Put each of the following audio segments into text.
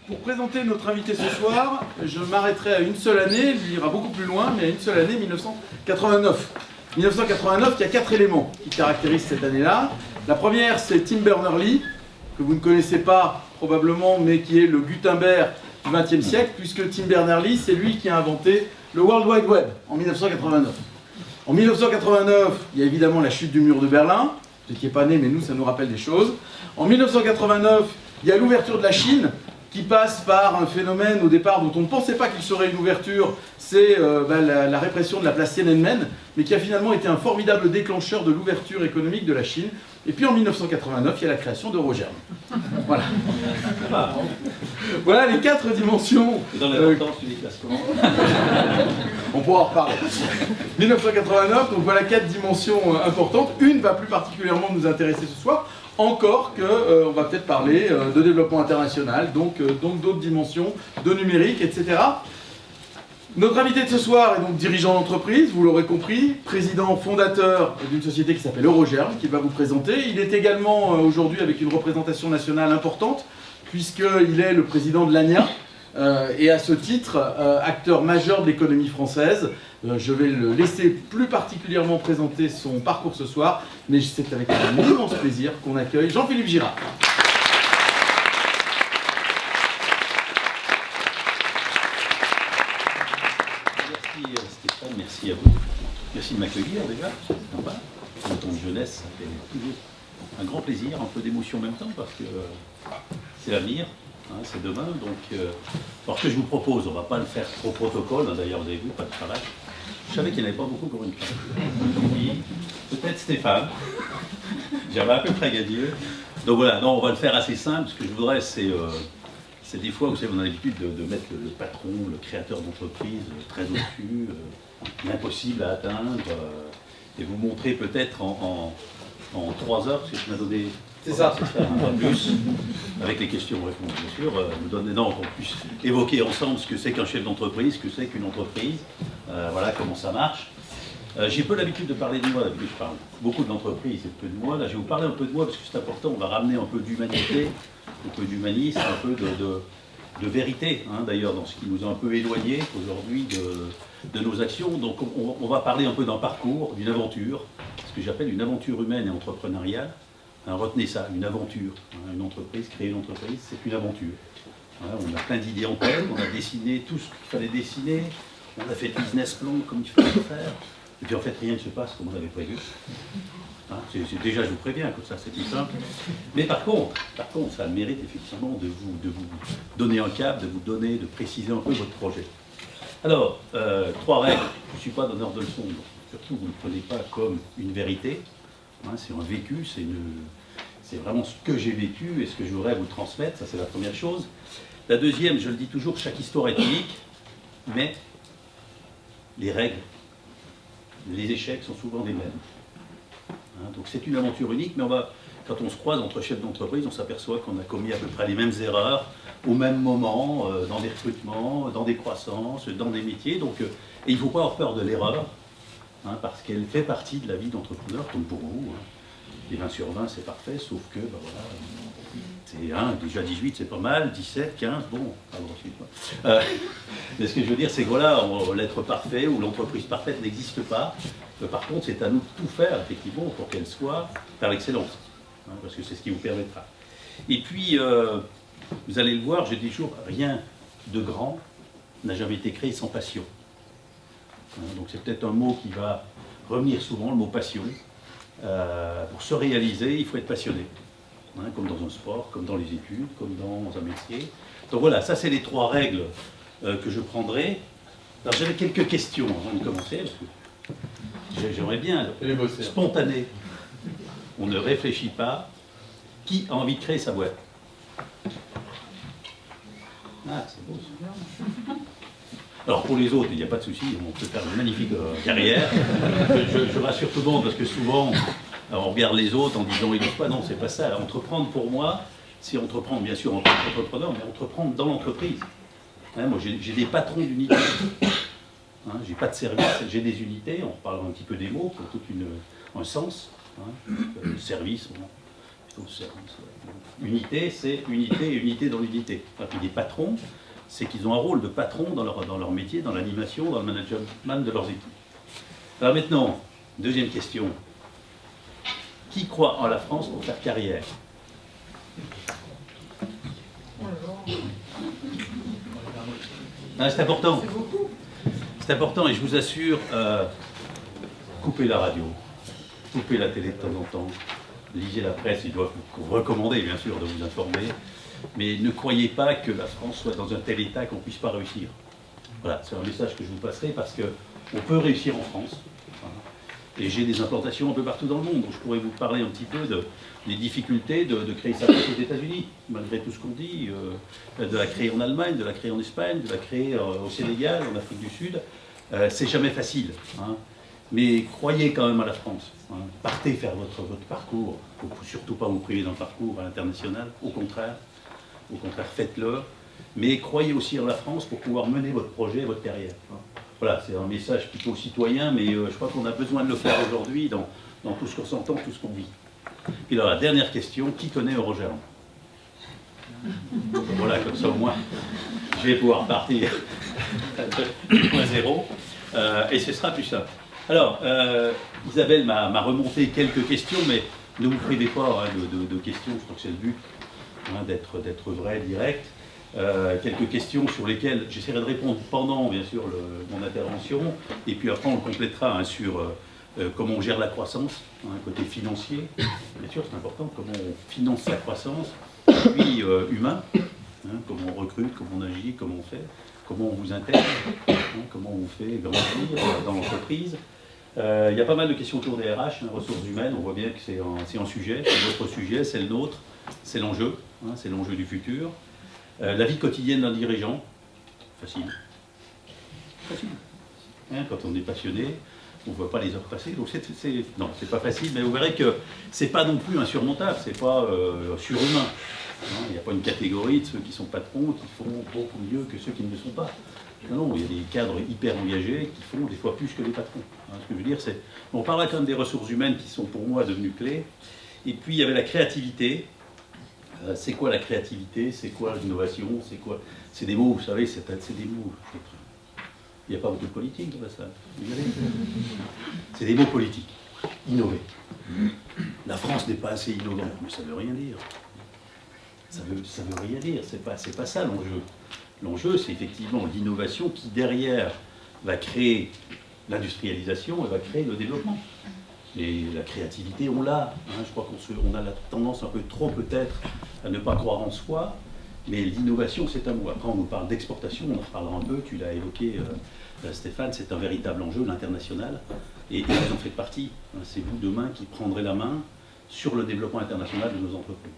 Pour présenter notre invité ce soir, je m'arrêterai à une seule année, il ira beaucoup plus loin, mais à une seule année, 1989. 1989, il y a 4 éléments qui caractérisent cette année-là. La première, c'est Tim Berners-Lee, que vous ne connaissez pas probablement, mais qui est le Gutenberg du XXe siècle, puisque Tim Berners-Lee, c'est lui qui a inventé le World Wide Web en 1989. En 1989, il y a évidemment la chute du mur de Berlin, vous n'étiez pas né, mais nous, ça nous rappelle des choses. En 1989, il y a l'ouverture de la Chine, qui passe par un phénomène au départ dont on ne pensait pas qu'il serait une ouverture, c'est la répression de la place Tiananmen, mais qui a finalement été un formidable déclencheur de l'ouverture économique de la Chine. Et puis en 1989, il y a la création d'Eurogerm. Voilà. Voilà les 4 dimensions. Dans l'importance du déclassement. On pourra en reparler. 1989, donc voilà 4 dimensions importantes. Une va plus particulièrement nous intéresser ce soir. Encore qu'on va peut-être parler de développement international, donc d'autres dimensions, de numérique, etc. Notre invité de ce soir est donc dirigeant d'entreprise, vous l'aurez compris, président fondateur d'une société qui s'appelle Eurogerm, qu'il va vous présenter. Il est également aujourd'hui avec une représentation nationale importante, puisqu'il est le président de l'ANIA, et à ce titre, acteur majeur de l'économie française. Je vais le laisser plus particulièrement présenter son parcours ce soir, mais c'est avec un immense plaisir qu'on accueille Jean-Philippe Girard. Merci Stéphane, merci à vous. Merci de m'accueillir déjà, c'est sympa. Dans ton jeunesse, ça fait toujours un grand plaisir, un peu d'émotion en même temps, parce que c'est l'avenir. Hein, c'est demain, donc alors ce que je vous propose, on ne va pas le faire trop protocole, hein, d'ailleurs vous avez vu, pas de travail. Je savais qu'il n'y en avait pas beaucoup pour une fois. Peut-être Stéphane, j'avais un peu fragadieux. Donc voilà, non, on va le faire assez simple, ce que je voudrais c'est des fois, vous savez, on a l'habitude de mettre le patron, le créateur d'entreprise très au-dessus, l'impossible à atteindre, et vous montrer peut-être en 3 heures, parce que tu m'as donné... C'est ça. Un peu plus, avec les questions-réponses, bien sûr, nous donner qu'on puisse évoquer ensemble ce que c'est qu'un chef d'entreprise, ce que c'est qu'une entreprise, voilà comment ça marche. J'ai peu l'habitude de parler de moi, d'habitude je parle beaucoup de l'entreprise et peu de moi. Là, je vais vous parler un peu de moi parce que c'est important, on va ramener un peu d'humanité, un peu d'humanisme, un peu de vérité, hein, d'ailleurs, dans ce qui nous a un peu éloignés aujourd'hui de nos actions. Donc on va parler un peu d'un parcours, d'une aventure, ce que j'appelle une aventure humaine et entrepreneuriale. Hein, retenez ça, une aventure. Hein, une entreprise, créer une entreprise, c'est une aventure. Hein, on a plein d'idées en tête, on a dessiné tout ce qu'il fallait dessiner, on a fait le business plan comme il fallait le faire, et puis en fait rien ne se passe comme on avait prévu. Hein, déjà, je vous préviens, comme ça c'est tout simple. Mais par contre, ça mérite effectivement de vous donner un cap, de préciser un peu votre projet. Alors, 3 règles. Je ne suis pas donneur de leçons, donc surtout vous ne le prenez pas comme une vérité. Hein, c'est un vécu, c'est vraiment ce que j'ai vécu et ce que je voudrais vous transmettre, ça c'est la première chose. La deuxième, je le dis toujours, chaque histoire est unique, mais les règles, les échecs sont souvent les mêmes. Hein, donc c'est une aventure unique, mais quand on se croise entre chefs d'entreprise, on s'aperçoit qu'on a commis à peu près les mêmes erreurs au même moment, dans des recrutements, dans des croissances, dans des métiers. Donc, et il ne faut pas avoir peur de l'erreur. Hein, parce qu'elle fait partie de la vie d'entrepreneur, comme pour vous. Hein. Les 20 sur 20, c'est parfait, sauf que, voilà, c'est déjà 18, c'est pas mal, 17, 15, bon, mais ce que je veux dire, c'est que voilà, l'être parfait ou l'entreprise parfaite n'existe pas. Par contre, c'est à nous de tout faire, effectivement, pour qu'elle soit par l'excellence. Hein, parce que c'est ce qui vous permettra. Et puis, vous allez le voir, je dis toujours, rien de grand n'a jamais été créé sans passion. Donc c'est peut-être un mot qui va revenir souvent, le mot passion. Pour se réaliser, il faut être passionné. Hein, comme dans un sport, comme dans les études, comme dans un métier. Donc voilà, ça c'est les 3 règles que je prendrai. Alors j'avais quelques questions avant de commencer, parce que j'aimerais bien, spontané. On ne réfléchit pas. Qui a envie de créer sa boîte? Ah, c'est beau ça. Alors pour les autres, il n'y a pas de souci, on peut faire une magnifique carrière. Je rassure tout le monde parce que souvent on regarde les autres en disant ils n'osent pas. Non, c'est pas ça. Entreprendre pour moi, c'est entreprendre bien sûr en tant qu'entrepreneur, mais entreprendre dans l'entreprise. Hein, moi j'ai des patrons d'unités. Hein, j'ai pas de service, j'ai des unités. On parle un petit peu des mots qui ont tout un sens. Hein, service, bon, Unité, c'est unité et unité dans l'unité. Et puis les patrons, c'est qu'ils ont un rôle de patron dans leur métier, dans l'animation, dans le management de leurs équipes. Alors maintenant, deuxième question. Qui croit en la France pour faire carrière? Ah, c'est important. C'est important et je vous assure, coupez la radio, coupez la télé de temps en temps, lisez la presse, ils doivent vous recommander bien sûr de vous informer, mais ne croyez pas que la France soit dans un tel état qu'on ne puisse pas réussir. Voilà, c'est un message que je vous passerai parce qu'on peut réussir en France. Et j'ai des implantations un peu partout dans le monde, donc je pourrais vous parler un petit peu des difficultés de créer sa boîte aux États-Unis, malgré tout ce qu'on dit, de la créer en Allemagne, de la créer en Espagne, de la créer au Sénégal, en Afrique du Sud. C'est jamais facile, hein. Mais croyez quand même à la France. Hein. Partez faire votre parcours, il ne faut surtout pas vous priver d'un parcours à l'international, au contraire, faites-le. Mais croyez aussi en la France pour pouvoir mener votre projet, votre carrière. Voilà, c'est un message plutôt citoyen, mais je crois qu'on a besoin de le faire aujourd'hui dans tout ce qu'on s'entend, tout ce qu'on vit. Et alors la dernière question, qui connaît Eurogérant? Voilà, comme ça au moins, je vais pouvoir partir du point zéro, et ce sera plus simple. Alors, Isabelle m'a remonté quelques questions, mais ne vous privez pas de questions, je crois que c'est le but, hein, d'être vrai, direct. Quelques questions sur lesquelles j'essaierai de répondre pendant, bien sûr, mon intervention, et puis après on le complétera hein, sur comment on gère la croissance, hein, côté financier, bien sûr c'est important, comment on finance la croissance, puis humain, hein, comment on recrute, comment on agit, comment on fait, comment on vous intègre, hein, comment on vous fait grandir dans l'entreprise. Il y a pas mal de questions autour des RH, hein, ressources humaines, on voit bien que c'est un sujet, c'est votre sujet, c'est le nôtre, c'est l'enjeu, hein, c'est l'enjeu du futur. La vie quotidienne d'un dirigeant, facile. Hein, quand on est passionné, on ne voit pas les heures passer, donc non, c'est pas facile, mais vous verrez que c'est pas non plus insurmontable, c'est pas surhumain. Hein, il n'y a pas une catégorie de ceux qui sont patrons qui font beaucoup mieux que ceux qui ne le sont pas. Non, il y a des cadres hyper engagés qui font des fois plus que les patrons. Hein, ce que je veux dire, c'est... On parlera quand même des ressources humaines qui sont pour moi devenues clés. Et puis il y avait la créativité. C'est quoi la créativité? C'est quoi l'innovation? C'est quoi? C'est des mots, vous savez, c'est des mots. Il n'y a pas beaucoup de politique dans ça. C'est des mots politiques. Innover. La France n'est pas assez innovante, mais ça ne veut rien dire. Ça veut rien dire. C'est pas ça l'enjeu. L'enjeu, c'est effectivement l'innovation qui, derrière, va créer l'industrialisation et va créer le développement. Et la créativité, on l'a. Hein, je crois qu'on a la tendance un peu trop, peut-être, à ne pas croire en soi. Mais l'innovation, c'est un mot. Après, on nous parle d'exportation, on en reparlera un peu. Tu l'as évoqué, Stéphane, c'est un véritable enjeu, l'international. Et vous en faites partie. Hein, c'est vous, demain, qui prendrez la main sur le développement international de nos entreprises.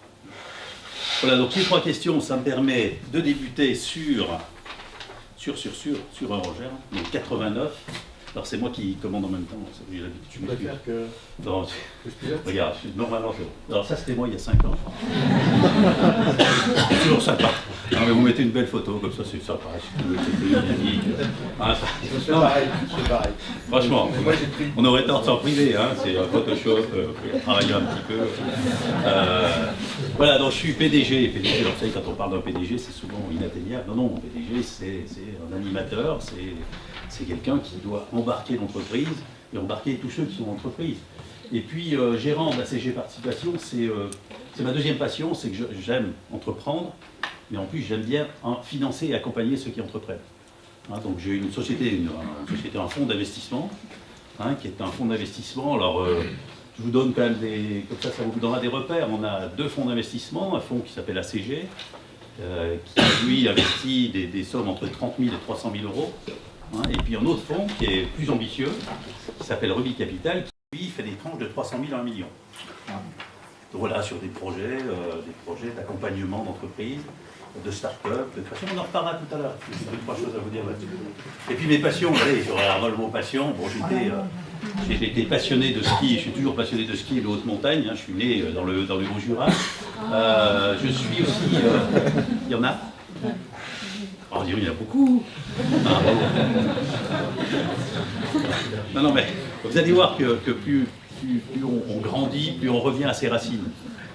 Voilà, donc ces trois questions, ça me permet de débuter sur Eurogérant, donc 89. Alors c'est moi qui commande en même temps, j'ai l'habitude. Tu préfères que... Non, regarde, normalement c'est bon. Alors ça c'était moi il y a 5 ans. C'est toujours sympa. Non, mais vous mettez une belle photo, comme ça c'est sympa. C'est pareil, c'est pareil. Franchement, on aurait tort de s'en priver, hein. C'est un Photoshop, travailler un petit peu. Voilà, donc je suis PDG. PDG, alors vous savez, quand on parle d'un PDG, c'est souvent inatteignable. Non, non, PDG c'est un animateur, c'est quelqu'un qui doit embarquer l'entreprise et embarquer tous ceux qui sont en entreprise. Et puis, gérant de la CG Participation, c'est ma deuxième passion, c'est que j'aime entreprendre, mais en plus j'aime bien financer et accompagner ceux qui entreprennent. Hein, donc j'ai une société, un fonds d'investissement, hein, qui est un fonds d'investissement. Alors, je vous donne quand même comme ça vous donnera des repères. On a 2 fonds d'investissement, un fonds qui s'appelle ACG, qui lui investit des sommes entre 30 000 et 300 000 euros. Hein, et puis un autre fonds qui est plus ambitieux, qui s'appelle Rubis Capital, qui lui fait des tranches de 300 000 à 1 million. Hein. Donc voilà, sur des projets d'accompagnement d'entreprise, de start-up. De toute façon, on en reparlera tout à l'heure. J'ai 2-3 choses à vous dire là-dessus. Et puis mes passions, allez, j'aurais un le mot passion. Bon, j'ai été passionné de ski, je suis toujours passionné de ski et de haute montagne. Hein, je suis né dans le Haut-Jura. Je suis aussi... il y en a. On dirait qu'il y en a beaucoup. Non, mais vous allez voir que plus on grandit, plus on revient à ses racines.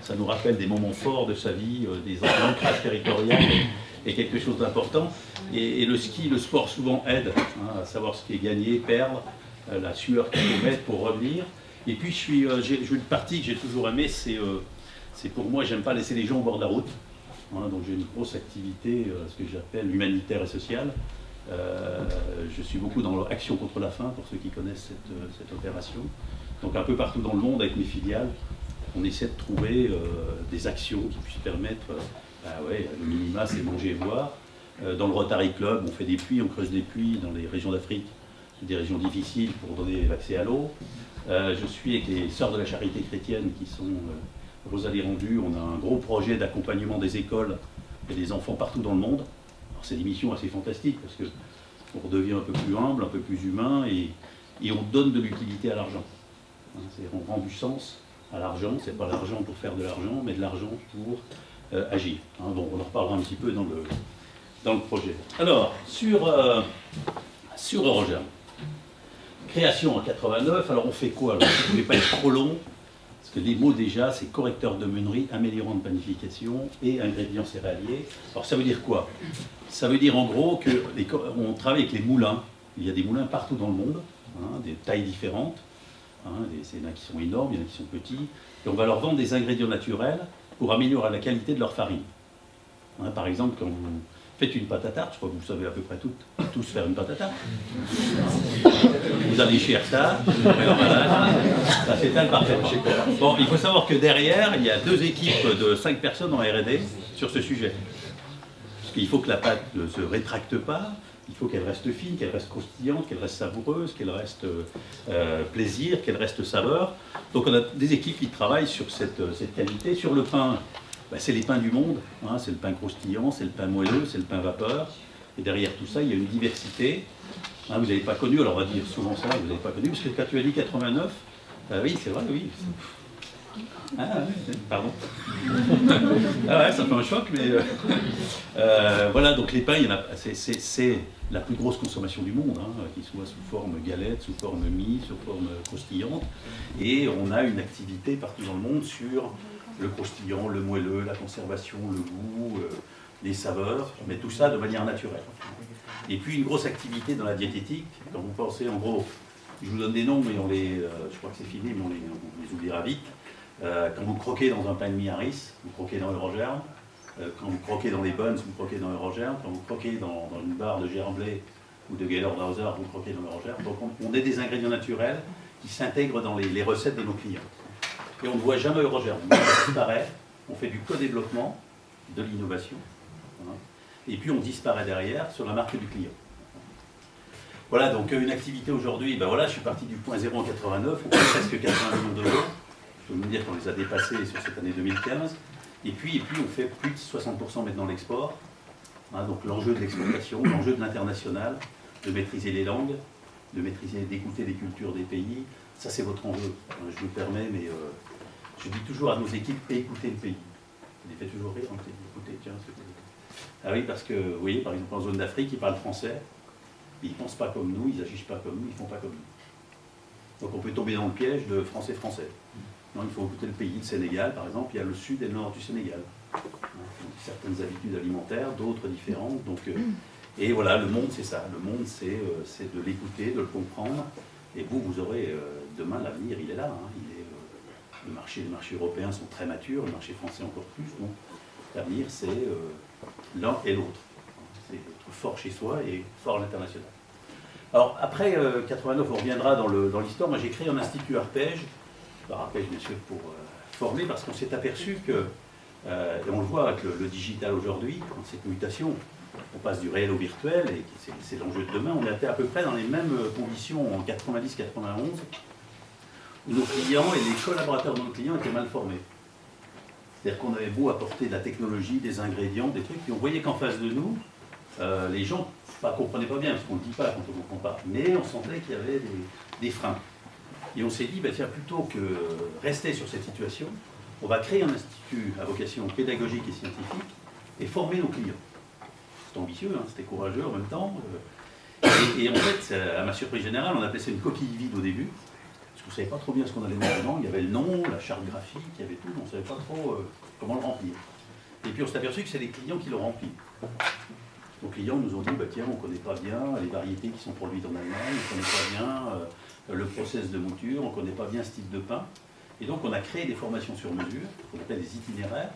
ça nous rappelle des moments forts de sa vie, des ancrages territoriales est quelque chose d'important. Et le ski, le sport souvent aide à savoir ce qui est gagné, perdre, la sueur qu'il faut mettre pour revenir. Et puis j'ai une partie que j'ai toujours aimée, c'est pour moi, j'aime pas laisser les gens au bord de la route. Donc j'ai une grosse activité, ce que j'appelle humanitaire et sociale. Je suis beaucoup dans l'Action contre la faim, pour ceux qui connaissent cette opération. Donc un peu partout dans le monde, avec mes filiales, on essaie de trouver des actions qui puissent permettre, le minima, c'est manger et boire. Dans le Rotary Club, on fait des puits, on creuse des puits dans les régions d'Afrique, des régions difficiles pour donner l'accès à l'eau. Je suis avec les Sœurs de la Charité chrétienne qui sont Rosalie Rendu. On a un gros projet d'accompagnement des écoles et des enfants partout dans le monde. Alors c'est des missions assez fantastiques parce qu'on redevient un peu plus humble, un peu plus humain et on donne de l'utilité à l'argent. On rend du sens à l'argent, c'est pas l'argent pour faire de l'argent, mais de l'argent pour agir. Bon, on en reparlera un petit peu dans le projet. Alors, sur Eurogerm, création en 89, alors on fait quoi? Alors, je ne vais pas être trop long, parce que les mots déjà, c'est correcteur de meunerie, améliorant de panification et ingrédients céréaliers. Alors ça veut dire quoi? Ça veut dire en gros qu'on travaille avec les moulins. Il y a des moulins partout dans le monde, des tailles différentes. Il y en a qui sont énormes, il y en a qui sont petits. Et on va leur vendre des ingrédients naturels pour améliorer la qualité de leur farine. Par exemple, quand vous faites une pâte à tarte, je crois que vous savez à peu près tous faire une pâte à tarte. Vous allez chez Erta, ça s'étale parfaitement. Bon, il faut savoir que derrière, il y a 2 équipes de 5 personnes en R&D sur ce sujet. Parce qu'il faut que la pâte ne se rétracte pas, il faut qu'elle reste fine, qu'elle reste croustillante, qu'elle reste savoureuse, qu'elle reste plaisir, qu'elle reste saveur. Donc on a des équipes qui travaillent sur cette qualité. Sur le pain, c'est les pains du monde, c'est le pain croustillant, c'est le pain moelleux, c'est le pain vapeur. Et derrière tout ça, il y a une diversité. Vous n'avez pas connu, alors on va dire souvent ça, vous n'avez pas connu, parce que quand tu as dit 89, oui, c'est vrai, oui. Pardon. Ça fait un choc, mais voilà, donc les pains, c'est la plus grosse consommation du monde, qu'ils soient sous forme galette, sous forme mie, sous forme croustillante. Et on a une activité partout dans le monde sur le croustillant, le moelleux, la conservation, le goût, les saveurs, mais tout ça de manière naturelle. Et puis une grosse activité dans la diététique, quand vous pensez en gros, je vous donne des noms, mais je crois que c'est fini, mais on les oubliera vite. Quand vous croquez dans un pain de mie à riz, vous croquez dans Eurogerm. Quand vous croquez dans les buns, vous croquez dans Eurogerm. Quand vous croquez dans une barre de Gerblé ou de Geller-Dauser, vous croquez dans Eurogerm. Donc on a des ingrédients naturels qui s'intègrent dans les recettes de nos clients. Et on ne voit jamais Eurogerm. On disparaît, on fait du co-développement, de l'innovation. Et puis on disparaît derrière sur la marque du client. Voilà, donc une activité aujourd'hui, je suis parti du point zéro en 89, on fait presque 80 millions d'euros. Je peux vous dire qu'on les a dépassés sur cette année 2015. Et puis on fait plus de 60% maintenant l'export. Donc l'enjeu de l'exportation, l'enjeu de l'international, de maîtriser les langues, d'écouter les cultures des pays. Ça, c'est votre enjeu. Je me permets, mais je dis toujours à nos équipes, écoutez le pays. Je les fais toujours rire, écoutez, tiens, c'est... Ah oui, parce que, vous voyez, par exemple, en zone d'Afrique, ils parlent français, ils ne pensent pas comme nous, ils n'agissent pas comme nous, ils ne font pas comme nous. Donc on peut tomber dans le piège de français-français. Non, il faut écouter le pays. Le Sénégal, par exemple, il y a le sud et le nord du Sénégal. Certaines habitudes alimentaires, d'autres différentes. Donc, et voilà, le monde, c'est ça. Le monde, c'est de l'écouter, de le comprendre. Et vous aurez, demain, l'avenir, il est là. Les marchés européens sont très matures, le marché français encore plus. Donc, l'avenir, c'est l'un et l'autre. C'est être fort chez soi et fort à l'international. Alors, après 89, on reviendra dans l'histoire. Moi, j'ai créé un institut Arpège. Arpège, bien sûr, pour former, parce qu'on s'est aperçu que, et on le voit avec le digital aujourd'hui, dans cette mutation, on passe du réel au virtuel, et c'est l'enjeu de demain. On était à peu près dans les mêmes conditions en 90-91, où nos clients et les collaborateurs de nos clients étaient mal formés. C'est-à-dire qu'on avait beau apporter de la technologie, des ingrédients, des trucs, et on voyait qu'en face de nous, les gens ne comprenaient pas bien, parce qu'on ne le dit pas quand on ne comprend pas, mais on sentait qu'il y avait des freins. Et on s'est dit, tiens, plutôt que rester sur cette situation, on va créer un institut à vocation pédagogique et scientifique et former nos clients. C'était ambitieux, c'était courageux en même temps. Et en fait, à ma surprise générale, on appelait ça une coquille vide au début, parce ne savait pas trop bien ce qu'on allait mettre dedans. Il y avait le nom, la charte graphique, il y avait tout, on ne savait pas trop comment le remplir. Et puis on s'est aperçu que c'est les clients qui le remplissent. Nos clients nous ont dit, bah, tiens, on ne connaît pas bien les variétés qui sont produites en Allemagne, on ne connaît pas bien le process de mouture, on ne connaît pas bien ce type de pain. Et donc on a créé des formations sur mesure, qu'on appelle des itinéraires.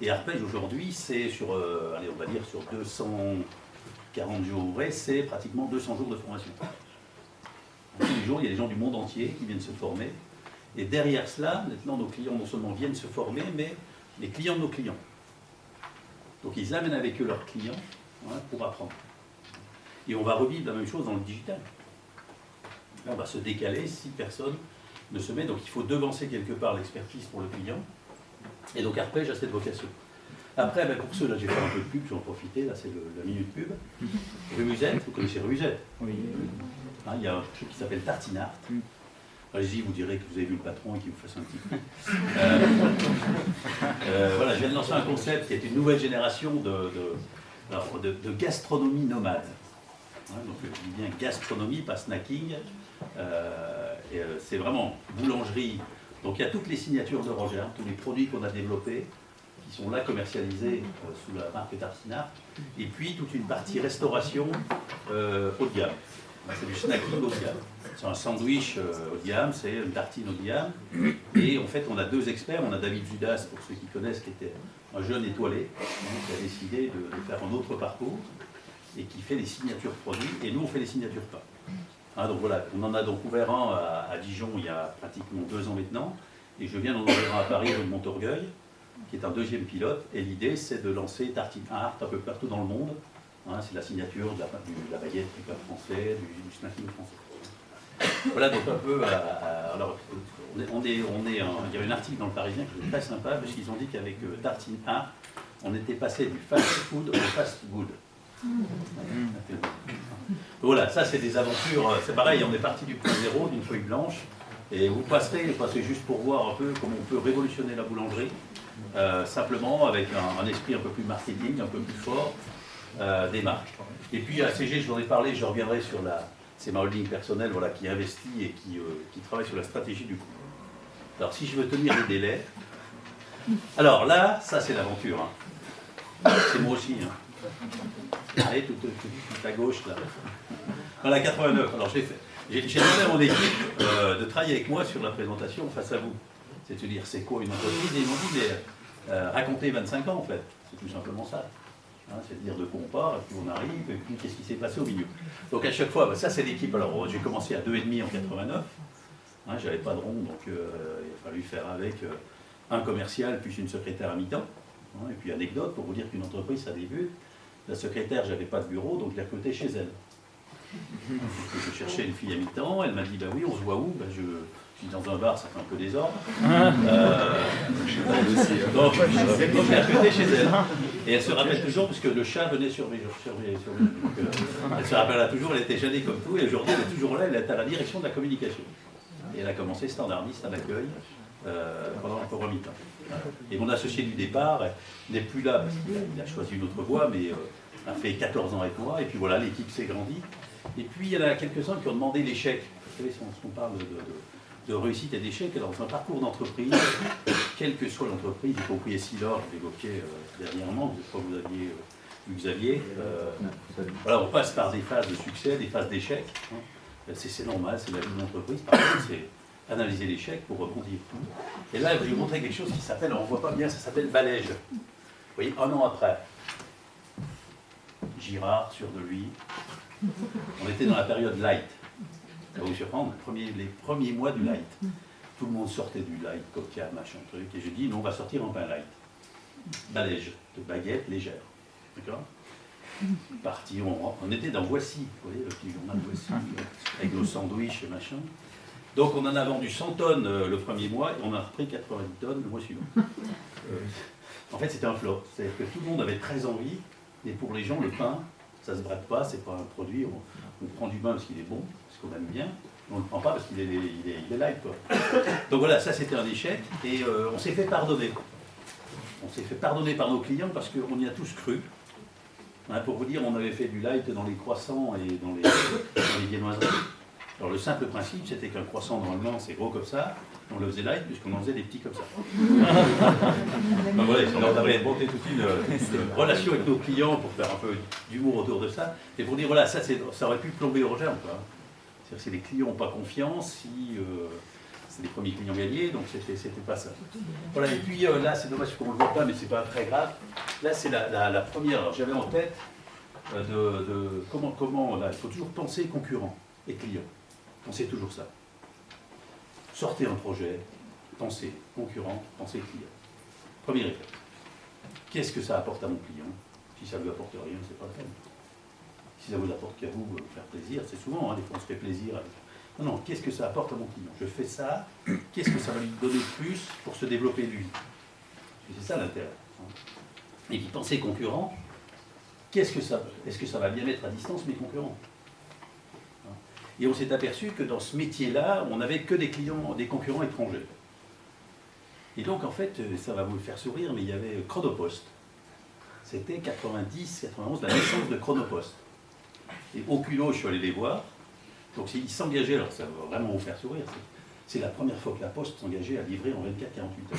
Et Arpège aujourd'hui, c'est sur, allez, on va dire sur 240 jours ouvrés, c'est pratiquement 200 jours de formation. Tous les jours, il y a des gens du monde entier qui viennent se former. Et derrière cela, maintenant, nos clients non seulement viennent se former, mais les clients de nos clients. Donc ils amènent avec eux leurs clients, hein, pour apprendre. Et on va revivre la même chose dans le digital. Là, on va se décaler si personne ne se met. Donc il faut devancer quelque part l'expertise pour le client. Et donc Arpège a cette vocation. Après, ben, pour ceux, là j'ai fait un peu de pub, j'en profiter, là c'est la minute pub. Rue Musette, vous connaissez Rue Musette? Oui. Hein, il y a un truc qui s'appelle Tartinart. Allez-y, vous direz que vous avez vu le patron et qu'il vous fasse un petit coup. Voilà, je viens de lancer un concept qui est une nouvelle génération de gastronomie nomade. Hein, donc je dis bien gastronomie, pas snacking. C'est vraiment boulangerie. Donc il y a toutes les signatures de Roger, tous les produits qu'on a développés, qui sont là commercialisés sous la marque Tartinart. Et puis toute une partie restauration haut de gamme. C'est du snacking haut de gamme. C'est un sandwich haut de gamme, c'est une tartine haut de gamme. Et en fait, on a deux experts. On a David Judas, pour ceux qui connaissent, qui était un jeune étoilé, qui a décidé de faire un autre parcours et qui fait les signatures produits. Et nous, on fait les signatures pain. Hein, donc voilà, on en a donc ouvert un à Dijon il y a pratiquement 2 ans maintenant. Et je viens d'en ouvrir un à Paris, rue de Montorgueil, qui est un deuxième pilote. Et l'idée, c'est de lancer Tartine Art un peu partout dans le monde. Hein, c'est la signature de la baguette du pain français, du snacking français. Voilà, donc un peu. Alors, il y avait un article dans le Parisien qui était très sympa, parce qu'ils ont dit qu'avec Tartine Art, on était passé du fast food au fast good. Voilà, ça c'est des aventures. C'est pareil, on est parti du point zéro, d'une feuille blanche. Et vous passerez juste pour voir un peu comment on peut révolutionner la boulangerie, simplement avec un esprit un peu plus marketing, un peu plus fort, des marques. Et puis à CG, je vous en ai parlé, je reviendrai sur c'est ma holding personnelle, voilà, qui investit et qui travaille sur la stratégie du coût. Alors si je veux tenir les délais, alors là, ça c'est l'aventure. Hein. C'est moi aussi. Hein. Allez, tout à gauche là. Voilà, 89. Alors j'ai demandé à mon équipe de travailler avec moi sur la présentation face à vous. C'est-à-dire, c'est quoi une entreprise? Et ils m'ont dit, mais racontez 25 ans en fait. C'est tout simplement ça. Hein, c'est-à-dire de quoi on part, et puis on arrive, et puis qu'est-ce qui s'est passé au milieu. Donc à chaque fois, ça c'est l'équipe. Alors j'ai commencé à 2,5 en 89. Hein, j'avais pas de rond, donc il a fallu faire avec un commercial plus une secrétaire à mi-temps. Hein, et puis anecdote, pour vous dire qu'une entreprise, ça débute. La secrétaire, j'avais pas de bureau, donc je l'ai recrutée chez elle. Je cherchais une fille à mi-temps, elle m'a dit, bah oui, on se voit où? Je suis dans un bar, ça fait un peu désordre. Donc je l'ai recrutée chez elle. Et elle se rappelle toujours, parce que le chat venait surveiller. Elle se rappellera toujours, elle était gênée comme tout, et aujourd'hui elle est toujours là, elle est à la direction de la communication. Et elle a commencé standardiste à l'accueil pendant encore 8 ans. Et mon associé du départ n'est plus là, parce qu'il a choisi une autre voie, mais a fait 14 ans avec moi, et puis voilà, l'équipe s'est grandie. Et puis il y en a quelques-uns qui ont demandé l'échec. Vous savez, si on parle de réussite et d'échec, alors dans un parcours d'entreprise, quelle que soit l'entreprise, y compris Essilor, je l'évoquais dernièrement, je crois que vous aviez vu Xavier, voilà, on passe par des phases de succès, des phases d'échec. Hein. C'est normal, c'est la vie de l'entreprise. Par contre, c'est analyser l'échec pour rebondir. Et là, je vais vous montrer quelque chose qui s'appelle, on ne voit pas bien, ça s'appelle Balège. Vous voyez, 1 an après, Girard, sûr de lui, on était dans la période light. Ça va vous surprendre, les premiers mois du light. Tout le monde sortait du light, coca, machin, truc, et je dis, non, on va sortir en pain light. Balège, de baguette légère. D'accord? Parti, on était dans Voici, vous voyez, le petit journal Voici, avec nos sandwichs et machin. Donc on en a vendu 100 tonnes le premier mois, et on a repris 90 tonnes le mois suivant. En fait, c'était un flop. C'est-à-dire que tout le monde avait très envie, et pour les gens, le pain, ça ne se brade pas, c'est pas un produit, on prend du pain parce qu'il est bon, parce qu'on aime bien, mais on ne le prend pas parce qu'il est light, quoi. Donc voilà, ça c'était un échec, et on s'est fait pardonner. On s'est fait pardonner par nos clients parce qu'on y a tous cru. Hein, pour vous dire, on avait fait du light dans les croissants et dans les viennoiseries. Alors le simple principe, c'était qu'un croissant, normalement, c'est gros comme ça, on le faisait light, puisqu'on en faisait des petits comme ça. Ben voilà, on avait monté toute une relation avec nos clients pour faire un peu d'humour autour de ça, et pour dire, voilà, ça aurait pu plomber Eurogem, quoi. C'est-à-dire que si les clients n'ont pas confiance, si c'est les premiers clients gagnés, donc c'était pas ça. Voilà, et puis là, c'est dommage qu'on ne le voit pas, mais c'est pas très grave. Là, c'est la première, alors j'avais en tête de comment là, il faut toujours penser concurrent et client. Pensez toujours ça. Sortez un projet, pensez concurrent, pensez client. Premier réflexe. Qu'est-ce que ça apporte à mon client? Si ça ne lui apporte rien, c'est pas la peine. Si ça vous apporte qu'à vous faire plaisir, c'est souvent, des fois on se fait plaisir. Non, non, qu'est-ce que ça apporte à mon client? Je fais ça, qu'est-ce que ça va lui donner de plus pour se développer lui? C'est ça l'intérêt. Et puis pensez concurrent, est-ce que ça va bien mettre à distance mes concurrents? Et on s'est aperçu que dans ce métier-là, on n'avait que des clients, des concurrents étrangers. Et donc, en fait, ça va vous le faire sourire, mais il y avait Chronopost. C'était 90, 91, la naissance de Chronopost. Et au culot, je suis allé les voir. Donc, ils s'engageaient, alors ça va vraiment vous faire sourire. C'est la première fois que la Poste s'engageait à livrer en 24-48 heures.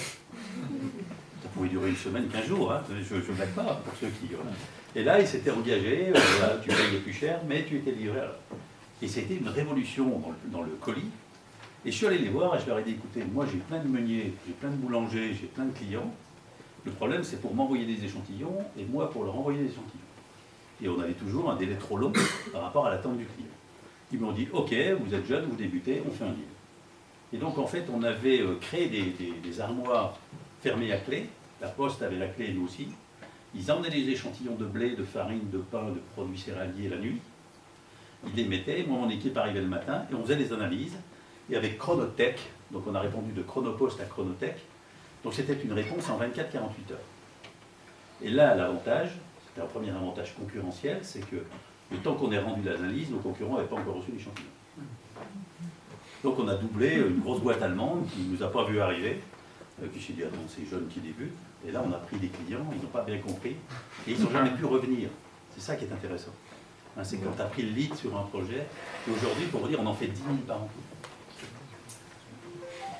Ça pouvait durer une semaine, 15 jours, hein. Je ne blague pas pour ceux qui... Voilà. Et là, ils s'étaient engagés, voilà, tu payais plus cher, mais tu étais livré. Alors. Et c'était une révolution dans le colis. Et je suis allé les voir et je leur ai dit, écoutez, moi j'ai plein de meuniers, j'ai plein de boulangers, j'ai plein de clients. Le problème, c'est pour m'envoyer des échantillons et moi pour leur envoyer des échantillons. Et on avait toujours un délai trop long par rapport à l'attente du client. Ils m'ont dit, ok, vous êtes jeune, vous débutez, on fait un deal. Et donc en fait, on avait créé des armoires fermées à clé. La Poste avait la clé, nous aussi. Ils emmenaient des échantillons de blé, de farine, de pain, de produits céréaliers la nuit. Ils les mettaient, moi mon équipe arrivait le matin et on faisait des analyses. Et avec Chronotech, donc on a répondu de Chronopost à Chronotech, donc c'était une réponse en 24-48 heures. Et là, l'avantage, c'était un premier avantage concurrentiel, c'est que le temps qu'on ait rendu l'analyse, nos concurrents n'avaient pas encore reçu l'échantillon. Donc on a doublé une grosse boîte allemande qui ne nous a pas vu arriver, qui s'est dit, attends, c'est jeunes qui débutent. Et là, on a pris des clients, ils n'ont pas bien compris, et ils n'ont jamais pu revenir. C'est ça qui est intéressant. Hein, c'est quand tu as pris le lead sur un projet, et aujourd'hui, pour vous dire, on en fait 10 000 par an.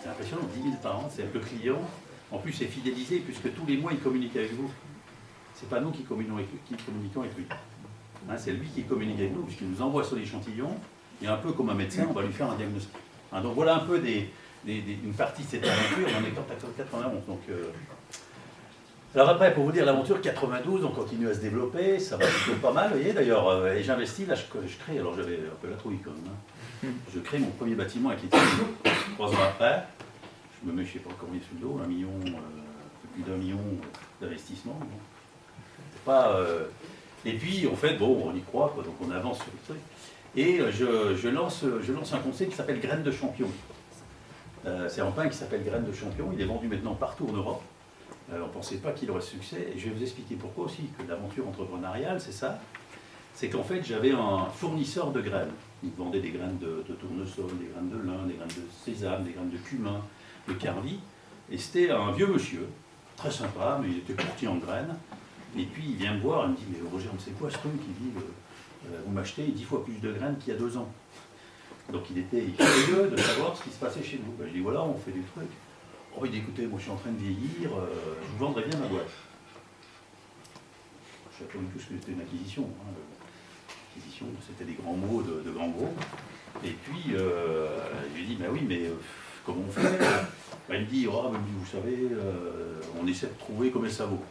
C'est impressionnant, 10 000 par an, c'est-à-dire que le client, en plus, est fidélisé, puisque tous les mois, il communique avec vous. C'est pas nous qui communiquons avec lui. Hein, c'est lui qui communique avec nous, puisqu'il nous envoie son échantillon, et un peu comme un médecin, on va lui faire un diagnostic. Hein, donc voilà un peu une partie de cette aventure, on est en 91. Donc, alors après, pour vous dire, l'aventure 92, on continue à se développer, ça va plutôt pas mal, vous voyez, d'ailleurs, et j'investis, là je crée, alors j'avais un peu la trouille quand même, hein. Je crée mon premier bâtiment avec les techniques. 3 ans après, je me mets, je ne sais pas combien sur le dos, 1 million, plus d'1 million d'investissement. Bon. C'est pas, et puis, en fait, bon, on y croit, quoi, donc on avance sur le truc. Et je lance un conseil qui s'appelle Graines de Champion. C'est un pain qui s'appelle Graines de Champion, il est vendu maintenant partout en Europe. On ne pensait pas qu'il aurait succès, et je vais vous expliquer pourquoi aussi, que l'aventure entrepreneuriale, c'est ça. C'est qu'en fait, j'avais un fournisseur de graines. Il vendait des graines de tournesol, des graines de lin, des graines de sésame, des graines de cumin, de carvi. Et c'était un vieux monsieur, très sympa, mais il était courtier en graines. Et puis il vient me voir, il me dit, mais Roger, c'est quoi ce truc? Il dit, vous m'achetez 10 fois plus de graines qu'il y a 2 ans. Donc il était curieux de savoir ce qui se passait chez nous. Ben, je dis, voilà, on fait du truc. Oh, il dit, écoutez, moi je suis en train de vieillir, je vous vendrai bien ma boîte. Je ne sais pas du tout ce que c'était une acquisition. Hein. L'acquisition, c'était des grands mots de grands groupes. Et puis, je lui ai dit, ben oui, mais comment on fait? Ben, il me dit, oh, vous savez, on essaie de trouver combien ça vaut.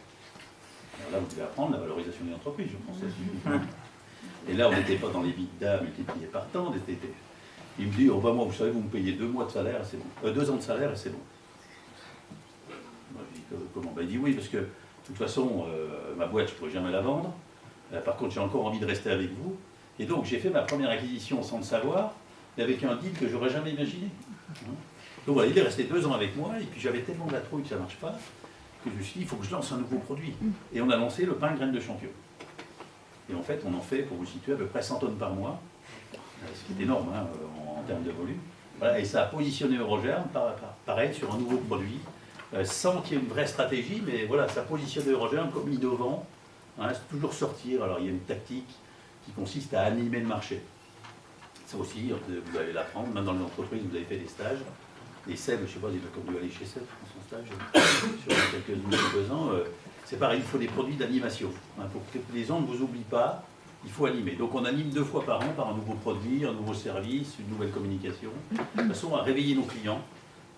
Alors là, vous devez apprendre la valorisation des entreprises, je pense. Et là, on n'était pas dans les bidas multipliés par temps. Il me dit, oh, ben moi, vous savez, vous me payez 2 mois de salaire, c'est bon. 2 ans de salaire, et c'est bon. Moi, je dis, comment? Ben, il dit, oui, parce que, de toute façon, ma boîte, je ne pourrais jamais la vendre. Par contre, j'ai encore envie de rester avec vous. Et donc, j'ai fait ma première acquisition sans le savoir, mais avec un deal que j'aurais jamais imaginé. Donc voilà, il est resté 2 ans avec moi, et puis j'avais tellement de la trouille que ça ne marche pas, que je me suis dit, il faut que je lance un nouveau produit. Et on a lancé le pain Graines de Champion. Et en fait, on en fait, pour vous situer, à peu près 100 tonnes par mois, ce qui est énorme hein, en termes de volume. Voilà, et ça a positionné Eurogem, pareil, sur un nouveau produit, sans qu'il y ait une vraie stratégie, mais voilà, ça positionne Eurogem comme innovant. Hein, c'est toujours sortir. Alors il y a une tactique qui consiste à animer le marché. Ça aussi, vous allez l'apprendre, même dans les entreprises, vous avez fait des stages. Et Seb, je ne sais pas, il a comme dû aller chez Seb pour son stage sur quelques ans. C'est pareil, il faut des produits d'animation. Hein, pour que les gens ne vous oublient pas, il faut animer. Donc on anime 2 fois par an par un nouveau produit, un nouveau service, une nouvelle communication, de façon à réveiller nos clients,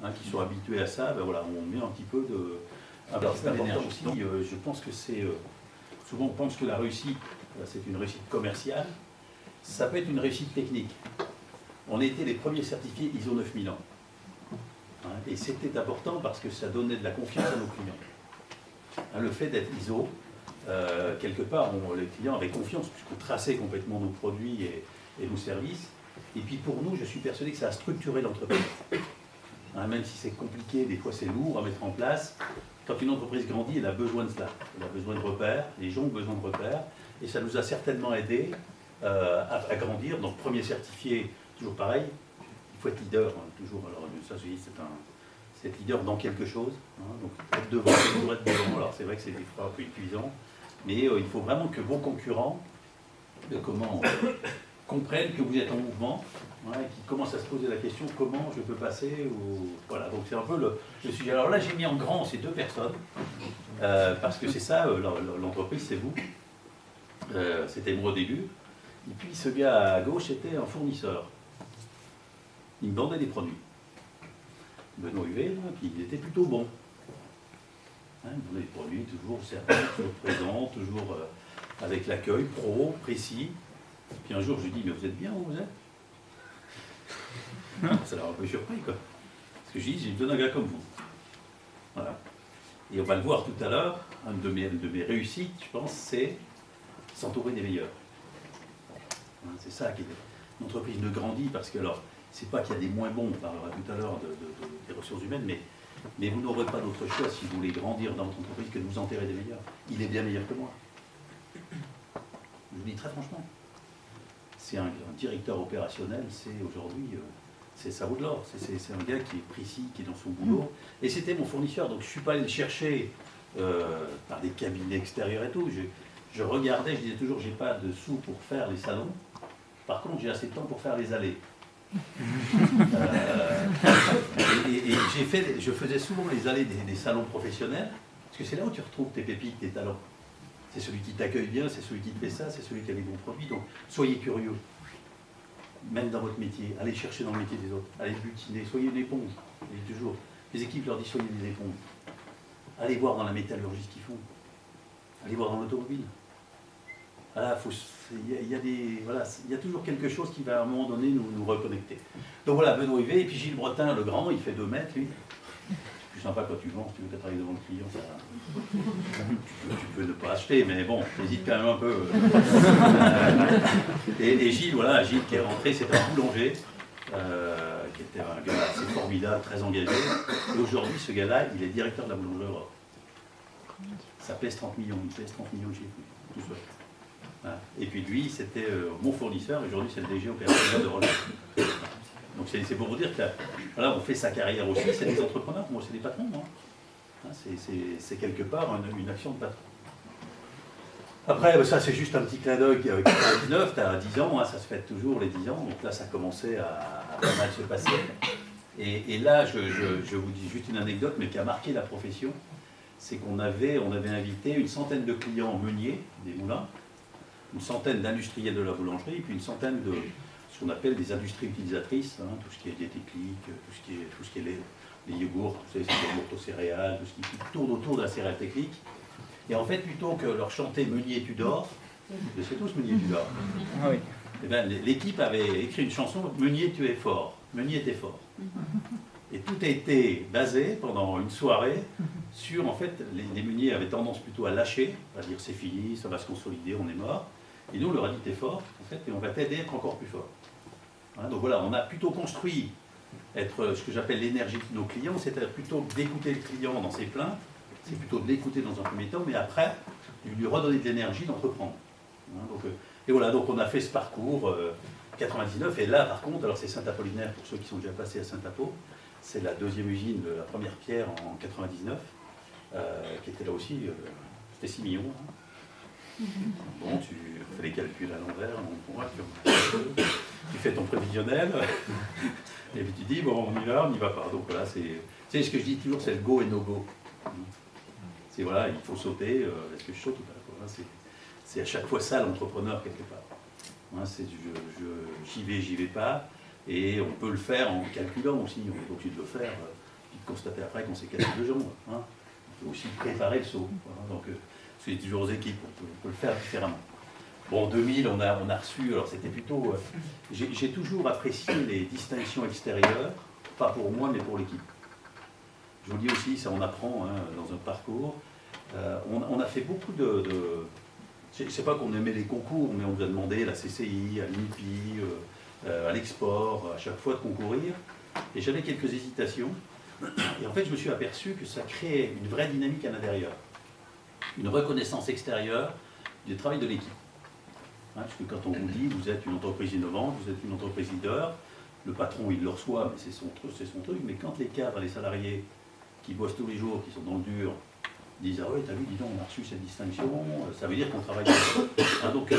hein, qui sont habitués à ça. Ben voilà, on met un petit peu de... Alors c'est important aussi, je pense que c'est... souvent on pense que la réussite, c'est une réussite commerciale. Ça peut être une réussite technique. On a été les premiers certifiés ISO 9000 ans. Hein, et c'était important parce que ça donnait de la confiance à nos clients. Hein, le fait d'être ISO, quelque part, les clients avaient confiance puisqu'on traçait complètement nos produits et nos services. Et puis pour nous, je suis persuadé que ça a structuré l'entreprise. Hein, même si c'est compliqué, des fois c'est lourd à mettre en place. Quand une entreprise grandit, elle a besoin de cela. Elle a besoin de repères, les gens ont besoin de repères. Et ça nous a certainement aidé à grandir. Donc premier certifié, toujours pareil, il faut être leader, hein, toujours. Alors ça, je dis, c'est être leader dans quelque chose. Hein, donc être devant, toujours être devant. Alors c'est vrai que c'est des fois un peu épuisant, mais il faut vraiment que vos concurrents comprennent que vous êtes en mouvement, hein, et qu'ils commencent à se poser la question comment je peux passer voilà, donc c'est un peu le sujet. Alors là, j'ai mis en grand ces 2 personnes, parce que c'est ça, l'entreprise, c'est vous. C'était moi au début. Et puis ce gars à gauche était un fournisseur. Il me vendait des produits. Benoît Huvet, puis il était plutôt bon. Hein, il me vendait des produits toujours sérieux, toujours présents, toujours avec l'accueil pro, précis. Puis un jour, je lui dis, mais vous êtes bien où vous êtes? Ça l'a un peu surpris, quoi. Parce que je dis, j'ai besoin d'un gars comme vous. Voilà. Et on va le voir tout à l'heure, une de mes réussites, je pense, c'est s'entourer des meilleurs. Hein, c'est ça qui est... L'entreprise ne grandit parce que, alors, c'est pas qu'il y a des moins bons, on parlera tout à l'heure des ressources humaines, mais vous n'aurez pas d'autre choix si vous voulez grandir dans votre entreprise que de vous enterrer des meilleurs. Il est bien meilleur que moi. Je vous le dis très franchement. C'est un directeur opérationnel, c'est aujourd'hui, ça vaut de l'or. C'est un gars qui est précis, qui est dans son boulot. Et c'était mon fournisseur, donc je ne suis pas allé le chercher par des cabinets extérieurs et tout. Je regardais, je disais toujours, j'ai pas de sous pour faire les salons. Par contre, j'ai assez de temps pour faire les allées. Et je faisais souvent les allées des salons professionnels, parce que c'est là où tu retrouves tes pépites, tes talents. C'est celui qui t'accueille bien, c'est celui qui te fait ça, c'est celui qui a les bons produits. Donc, soyez curieux. Même dans votre métier, allez chercher dans le métier des autres, allez butiner, soyez une éponge. Je dis toujours, les équipes leur disent soyez des éponges. Allez voir dans la métallurgie ce qu'ils font. Allez voir dans l'automobile. Voilà, il y a toujours quelque chose qui va à un moment donné nous reconnecter. Donc voilà, Benoît Huvet, et puis Gilles Bretin, le grand, il fait 2 mètres, lui. C'est plus sympa quand tu vends, si tu veux travailler devant le client, ça... tu peux ne pas acheter, mais bon, hésite quand même un peu. Et Gilles, voilà, Gilles qui est rentré, c'était un boulanger, qui était un gars assez formidable, très engagé. Et aujourd'hui, ce gars-là, il est directeur de la boulangerie Europe. Ça pèse 30 millions, il pèse 30 millions de chiffres, tout seul. Voilà. Et puis lui, c'était mon fournisseur, et aujourd'hui c'est le DG opérationnel de Rolex. Donc c'est pour vous dire que voilà, on fait sa carrière aussi, c'est des entrepreneurs, moi c'est des patrons. Hein, c'est quelque part une action de patron. Après, ça c'est juste un petit clin d'œil qui a 19, tu as 10 ans, hein, ça se fête toujours les 10 ans, donc là ça commençait à pas mal se passer. Et là, je vous dis juste une anecdote, mais qui a marqué la profession, c'est qu'on avait invité une centaine de clients meuniers, des moulins, une centaine d'industriels de la boulangerie, et puis une centaine de ce qu'on appelle des industries utilisatrices, hein, tout ce qui est diététique, tout ce qui est les yogourts, tout ça, les yogourts aux céréales, tout ce qui tourne autour de la céréale technique. Et en fait, plutôt que leur chanter Meunier tu dors, c'est tous Meunier tu dors. Ah oui. Eh bien, l'équipe avait écrit une chanson Meunier tu es fort, Meunier t'es fort. Et tout a été basé pendant une soirée sur, en fait, les meuniers avaient tendance plutôt à lâcher, à dire c'est fini, ça va se consolider, on est mort. Et nous, on leur a dit t'es fort, en fait, et on va t'aider à être encore plus fort. Hein, donc voilà, on a plutôt construit être ce que j'appelle l'énergie de nos clients, c'est-à-dire plutôt d'écouter le client dans ses plaintes, c'est plutôt de l'écouter dans un premier temps, mais après, lui redonner de l'énergie d'entreprendre. Hein, et voilà, donc on a fait ce parcours 99, et là, par contre, alors c'est Saint-Apollinaire, pour ceux qui sont déjà passés à Saint-Apo, c'est la deuxième usine, la première pierre en 99, qui était là aussi, c'était 6 millions. Hein. Bon, fait les calculs à l'envers, tu fais ton prévisionnel, et puis tu dis, bon, on y va, on n'y va pas. Donc voilà, c'est ce que je dis toujours, c'est le go et no go. C'est voilà, il faut sauter, est-ce que je saute ou pas? Voilà, c'est à chaque fois ça l'entrepreneur quelque part. Hein, j'y vais pas, et on peut le faire en calculant aussi, on est obligé de le faire, puis de constater après qu'on s'est cassé 2 jambes. Hein. On peut aussi préparer le saut. Voilà, donc c'est toujours aux équipes, on peut le faire différemment. Bon, en 2000, on a reçu, alors c'était plutôt... j'ai toujours apprécié les distinctions extérieures, pas pour moi, mais pour l'équipe. Je vous le dis aussi, ça on apprend hein, dans un parcours. On a fait beaucoup de je ne sais pas qu'on aimait les concours, mais on nous a demandé la CCI, à l'INPI, à l'export, à chaque fois de concourir. Et j'avais quelques hésitations. Et en fait, je me suis aperçu que ça créait une vraie dynamique à l'intérieur. Une reconnaissance extérieure du travail de l'équipe. Hein, parce que quand on vous dit, vous êtes une entreprise innovante, vous êtes une entreprise leader, le patron, il le reçoit, mais c'est son truc. Mais quand les cadres, les salariés qui bossent tous les jours, qui sont dans le dur, disent « Ah ouais, t'as vu, dis donc, on a reçu cette distinction, ça veut dire qu'on travaille bien. » Hein, donc,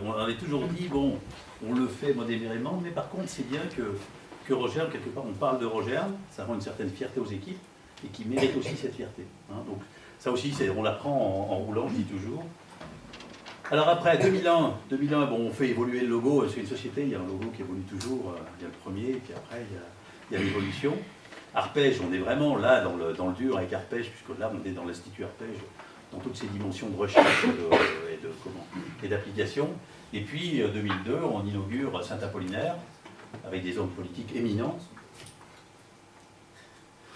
on avait toujours dit, bon, on le fait modérément, mais par contre, c'est bien que Rogerm, quelque part, on parle de Rogerm, ça rend une certaine fierté aux équipes, et qui mérite aussi cette fierté. Hein, donc, ça aussi, on l'apprend en roulant, je dis toujours. Alors après, 2001, bon, on fait évoluer le logo, c'est une société, il y a un logo qui évolue toujours, il y a le premier, et puis après, il y a l'évolution. Arpège, on est vraiment là dans le dur avec Arpège, puisque là on est dans l'Institut Arpège, dans toutes ces dimensions de recherche et d'application. Et puis 2002, on inaugure Saint-Apollinaire, avec des hommes politiques éminents.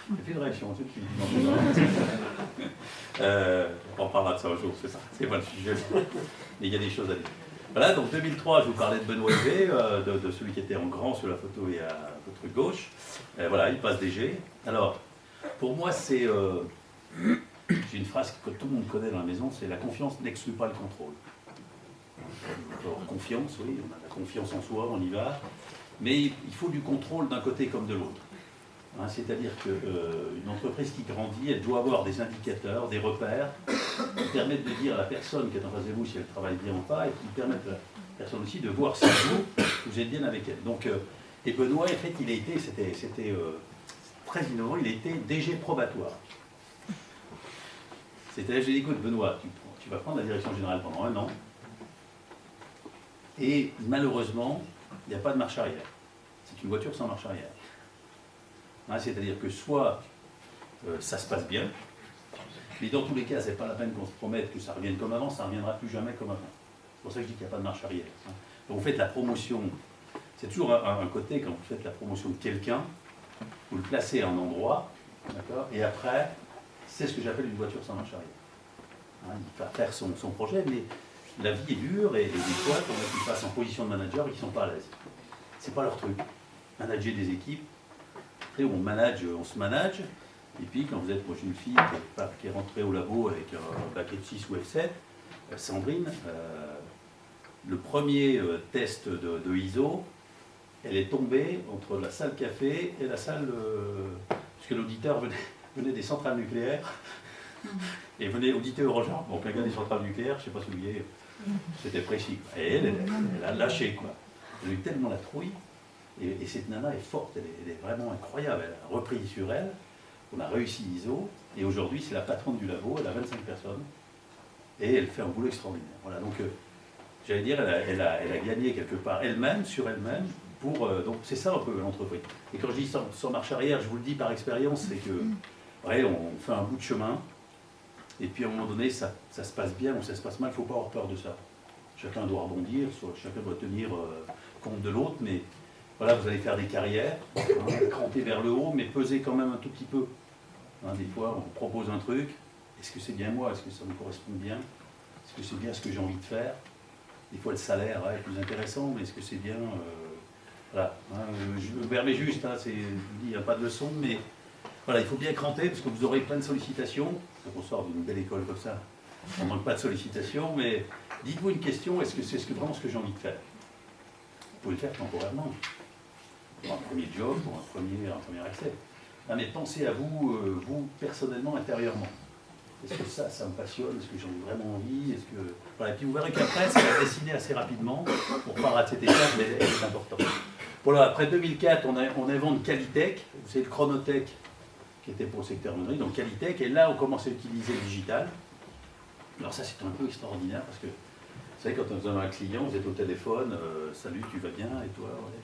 Il y a plus de réaction tout de suite. On parlera de ça un jour, c'est ça, c'est pas le sujet, mais il y a des choses à dire. Voilà, donc 2003, je vous parlais de Benoît Hervé, de celui qui était en grand sur la photo et à votre gauche. Voilà, il passe DG. Alors, pour moi, c'est... j'ai une phrase que tout le monde connaît dans la maison, c'est « la confiance n'exclut pas le contrôle ». Alors, confiance, oui, on a la confiance en soi, on y va, mais il faut du contrôle d'un côté comme de l'autre. Hein, c'est-à-dire qu'une entreprise qui grandit, elle doit avoir des indicateurs, des repères, qui permettent de dire à la personne qui est en face de vous si elle travaille bien ou pas, et qui permettent à la personne aussi de voir si vous êtes bien avec elle. Donc, et Benoît, en fait, il a été, c'était très innovant, il a été DG probatoire. C'est-à-dire, j'ai dit, écoute, Benoît, tu vas prendre la direction générale pendant 1 an, et malheureusement, il n'y a pas de marche arrière. C'est une voiture sans marche arrière. Hein, c'est-à-dire que soit ça se passe bien, mais dans tous les cas, ce n'est pas la peine qu'on se promette que ça revienne comme avant, ça ne reviendra plus jamais comme avant. C'est pour ça que je dis qu'il n'y a pas de marche arrière. Hein. Donc vous faites la promotion, c'est toujours un côté, quand vous faites la promotion de quelqu'un, vous le placez à un endroit, d'accord, et après, c'est ce que j'appelle une voiture sans marche arrière. Hein, il va faire son projet, mais la vie est dure, et des fois, il y en a qui passent en position de manager et qui ne sont pas à l'aise. Ce n'est pas leur truc. Manager des équipes, on se manage, et puis quand vous êtes, moi j'ai une fille qui est rentrée au labo avec un bac F6 ou F7, Sandrine, le premier test de ISO, elle est tombée entre la salle café et la salle, puisque l'auditeur venait des centrales nucléaires, et venait auditer Eurogenre. Donc un gars des centrales nucléaires, je ne sais pas si vous voyez, c'était précis. Et elle a lâché, quoi. Elle a eu tellement la trouille. Et cette nana est forte, elle est vraiment incroyable, elle a repris sur elle, on a réussi ISO, et aujourd'hui c'est la patronne du labo, elle a 25 personnes, et elle fait un boulot extraordinaire. Voilà, donc j'allais dire, elle a gagné quelque part elle-même, sur elle-même, donc c'est ça un peu l'entreprise. Et quand je dis sans marche arrière, je vous le dis par expérience, c'est que, ouais, on fait un bout de chemin, et puis à un moment donné, ça se passe bien ou ça se passe mal, il ne faut pas avoir peur de ça. Chacun doit rebondir, chacun doit tenir compte de l'autre, mais voilà, vous allez faire des carrières, hein, cramper vers le haut, mais peser quand même un tout petit peu. Hein, des fois, on vous propose un truc, est-ce que c'est bien moi, est-ce que ça me correspond bien, est-ce que c'est bien ce que j'ai envie de faire? Des fois, le salaire est plus intéressant, mais est-ce que c'est bien voilà, hein, je permets juste, hein, il n'y a pas de leçon, mais voilà, il faut bien cranter, parce que vous aurez plein de sollicitations, on sort d'une belle école comme ça, on ne manque pas de sollicitations, mais dites-vous une question, est-ce que c'est vraiment ce que j'ai envie de faire? Vous pouvez le faire temporairement. Pour un premier job, pour un premier accès. Ah, mais pensez à vous, vous personnellement, intérieurement. est-ce que ça me passionne, est-ce que j'en ai vraiment envie, est-ce que... Voilà. Et puis vous verrez qu'après, ça va dessiner assez rapidement, pour pas rater cette étape, mais elle est importante. Voilà, après 2004, on invente Qualitech, c'est le Chronotech qui était pour le secteur meunerie, donc Qualitech, et là on commence à utiliser le digital. Alors ça c'est un peu extraordinaire, parce que vous savez, quand vous avez un client, vous êtes au téléphone, salut, tu vas bien, et toi, ouais.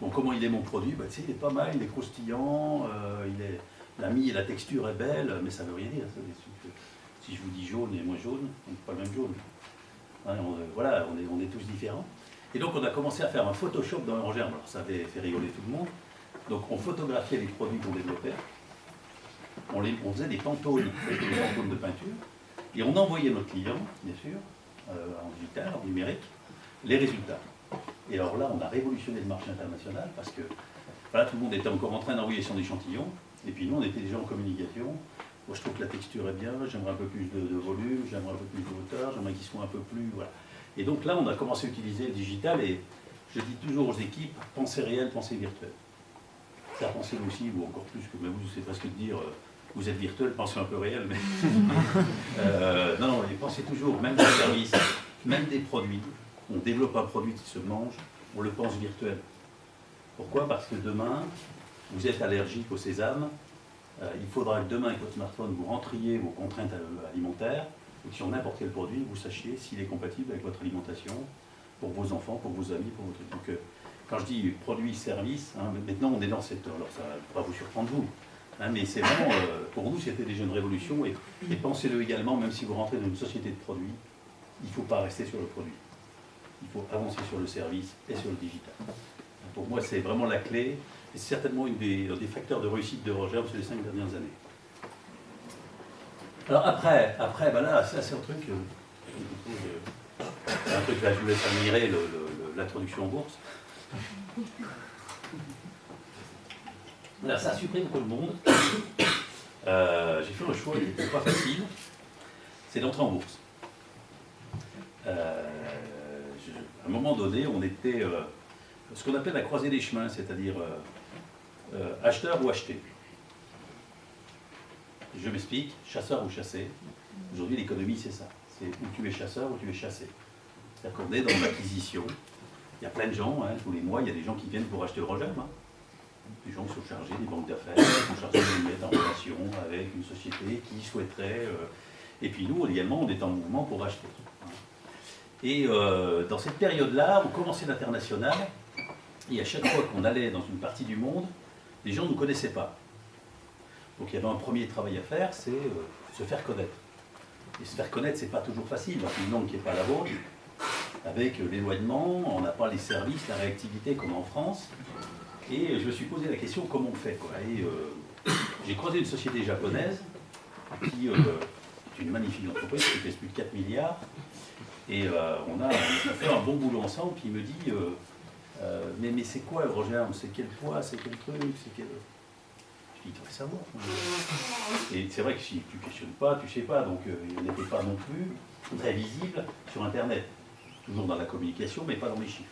Bon, comment il est mon produit? Bah, tu sais, il est pas mal, il est croustillant, la mie et la texture est belle, mais ça ne veut rien dire. Si je vous dis jaune et moins jaune, on n'est pas le même jaune. Hein, voilà, on est tous différents. Et donc on a commencé à faire un Photoshop dans Eurogerm. Alors ça avait fait rigoler tout le monde. Donc on photographiait les produits qu'on développait, on faisait des pantônes de peinture, et on envoyait nos clients, bien sûr, en digital, en numérique, les résultats. Et alors là, on a révolutionné le marché international, parce que voilà, tout le monde était encore en train d'envoyer son échantillon, et puis nous, on était déjà en communication. Moi, je trouve que la texture est bien, j'aimerais un peu plus de volume, j'aimerais un peu plus de hauteur, j'aimerais qu'ils soient un peu plus... Voilà. Et donc là, on a commencé à utiliser le digital, et je dis toujours aux équipes, pensez réel, pensez virtuel. Ça, pensez aussi, ou encore plus que vous, c'est presque de dire, vous êtes virtuel, pensez un peu réel, mais... non, et pensez toujours, même des services, même des produits. On développe un produit qui se mange, on le pense virtuel. Pourquoi? Parce que demain, vous êtes allergique au sésame, il faudra que demain, avec votre smartphone, vous rentriez vos contraintes alimentaires, et que sur n'importe quel produit, vous sachiez s'il est compatible avec votre alimentation, pour vos enfants, pour vos amis, pour votre... Donc, quand je dis produit, service, hein, maintenant on est dans cette... Alors ça ne va pas vous surprendre vous, hein, mais c'est vraiment, pour nous, c'était déjà une révolution, et pensez-le également, même si vous rentrez dans une société de produits, il ne faut pas rester sur le produit. Il faut avancer sur le service et sur le digital. Pour moi, c'est vraiment la clé, et c'est certainement un des facteurs de réussite d'Eurogerm sur les 5 dernières années. Alors après ben là, ça c'est un truc, là, je vous laisse admirer l'introduction en bourse. Là, ça supprime tout le monde. J'ai fait un choix qui n'était pas facile, c'est d'entrer en bourse. À un moment donné, on était ce qu'on appelle la croisée des chemins, c'est-à-dire acheteur ou acheté. Je m'explique, chasseur ou chassé. Aujourd'hui, l'économie, c'est ça. C'est où tu es chasseur ou tu es chassé. C'est-à-dire qu'on est dans l'acquisition. Il y a plein de gens, hein, tous les mois, il y a des gens qui viennent pour acheter Eurogerm. Hein. Des gens qui sont chargés des banques d'affaires, qui sont chargés de nous mettre en relation avec une société qui souhaiterait... Et puis nous, également, on est en mouvement pour acheter. Et dans cette période-là, on commençait l'international, et à chaque fois qu'on allait dans une partie du monde, les gens ne nous connaissaient pas. Donc il y avait un premier travail à faire, c'est se faire connaître. Et se faire connaître, c'est pas toujours facile, parce qu'une langue qui n'est pas la vôtre, avec l'éloignement, on n'a pas les services, la réactivité comme en France. Et je me suis posé la question, comment on fait, quoi. Et j'ai croisé une société japonaise, qui est une magnifique entreprise, qui pèse plus de 4 milliards. Et on a fait un bon boulot ensemble, puis il me dit, mais c'est quoi Eurogerm? C'est quel poids? C'est quel truc? C'est quel... Je dis, il faut savoir. Et c'est vrai que si tu ne questionnes pas, tu ne sais pas. Donc il n'était pas non plus très visible sur Internet. Toujours dans la communication, mais pas dans les chiffres.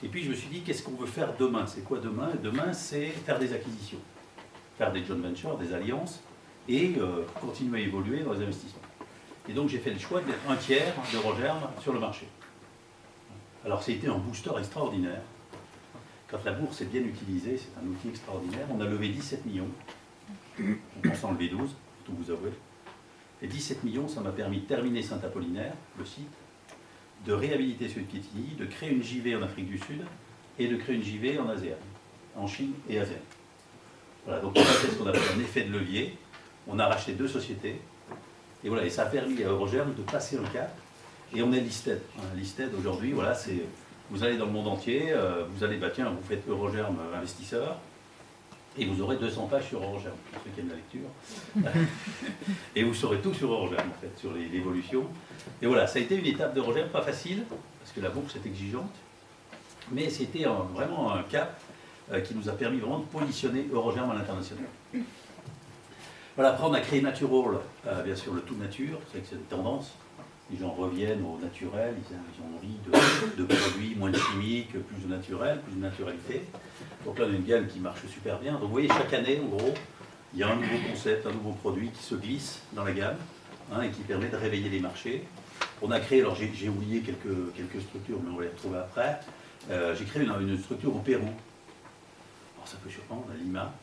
Et puis je me suis dit, qu'est-ce qu'on veut faire demain? C'est quoi demain? Demain, c'est faire des acquisitions, faire des joint ventures, des alliances, et continuer à évoluer dans les investissements. Et donc j'ai fait le choix de mettre un tiers d'Eurogerm sur le marché. Alors c'était un booster extraordinaire. Quand la bourse est bien utilisée, c'est un outil extraordinaire. On a levé 17 millions, on pense en lever 12, tout vous avouer. Et 17 millions, ça m'a permis de terminer Saint-Apollinaire, le site, de réhabiliter Sud-Kétini, de créer une JV en Afrique du Sud et de créer une JV en ASEAN, en Chine et ASEAN. Voilà, donc on a fait ce qu'on appelle un effet de levier. On a racheté 2 sociétés. Et voilà, et ça a permis à Eurogerm de passer un cap. Et on est listed. Listed aujourd'hui, voilà, c'est... Vous allez dans le monde entier, vous allez, bah tiens, vous faites Eurogerm investisseur, et vous aurez 200 pages sur Eurogerm, pour ceux qui aiment la lecture. Et vous saurez tout sur Eurogerm, en fait, sur l'évolution. Et voilà, ça a été une étape d'Eurogerm, pas facile, parce que la bourse est exigeante, mais c'était vraiment un cap qui nous a permis vraiment de positionner Eurogerm à l'international. Voilà, après on a créé Natural, bien sûr le tout nature, c'est que c'est une tendance. Les gens reviennent au naturel, ils ont envie de produits moins de chimiques, plus de naturel, plus de naturalité. Donc là, on a une gamme qui marche super bien. Donc vous voyez, chaque année, en gros, il y a un nouveau concept, un nouveau produit qui se glisse dans la gamme. hein, et qui permet de réveiller les marchés. On a créé, alors j'ai oublié quelques structures, mais on va les retrouver après. J'ai créé une structure au Pérou. Alors ça peut surprendre, à Lima.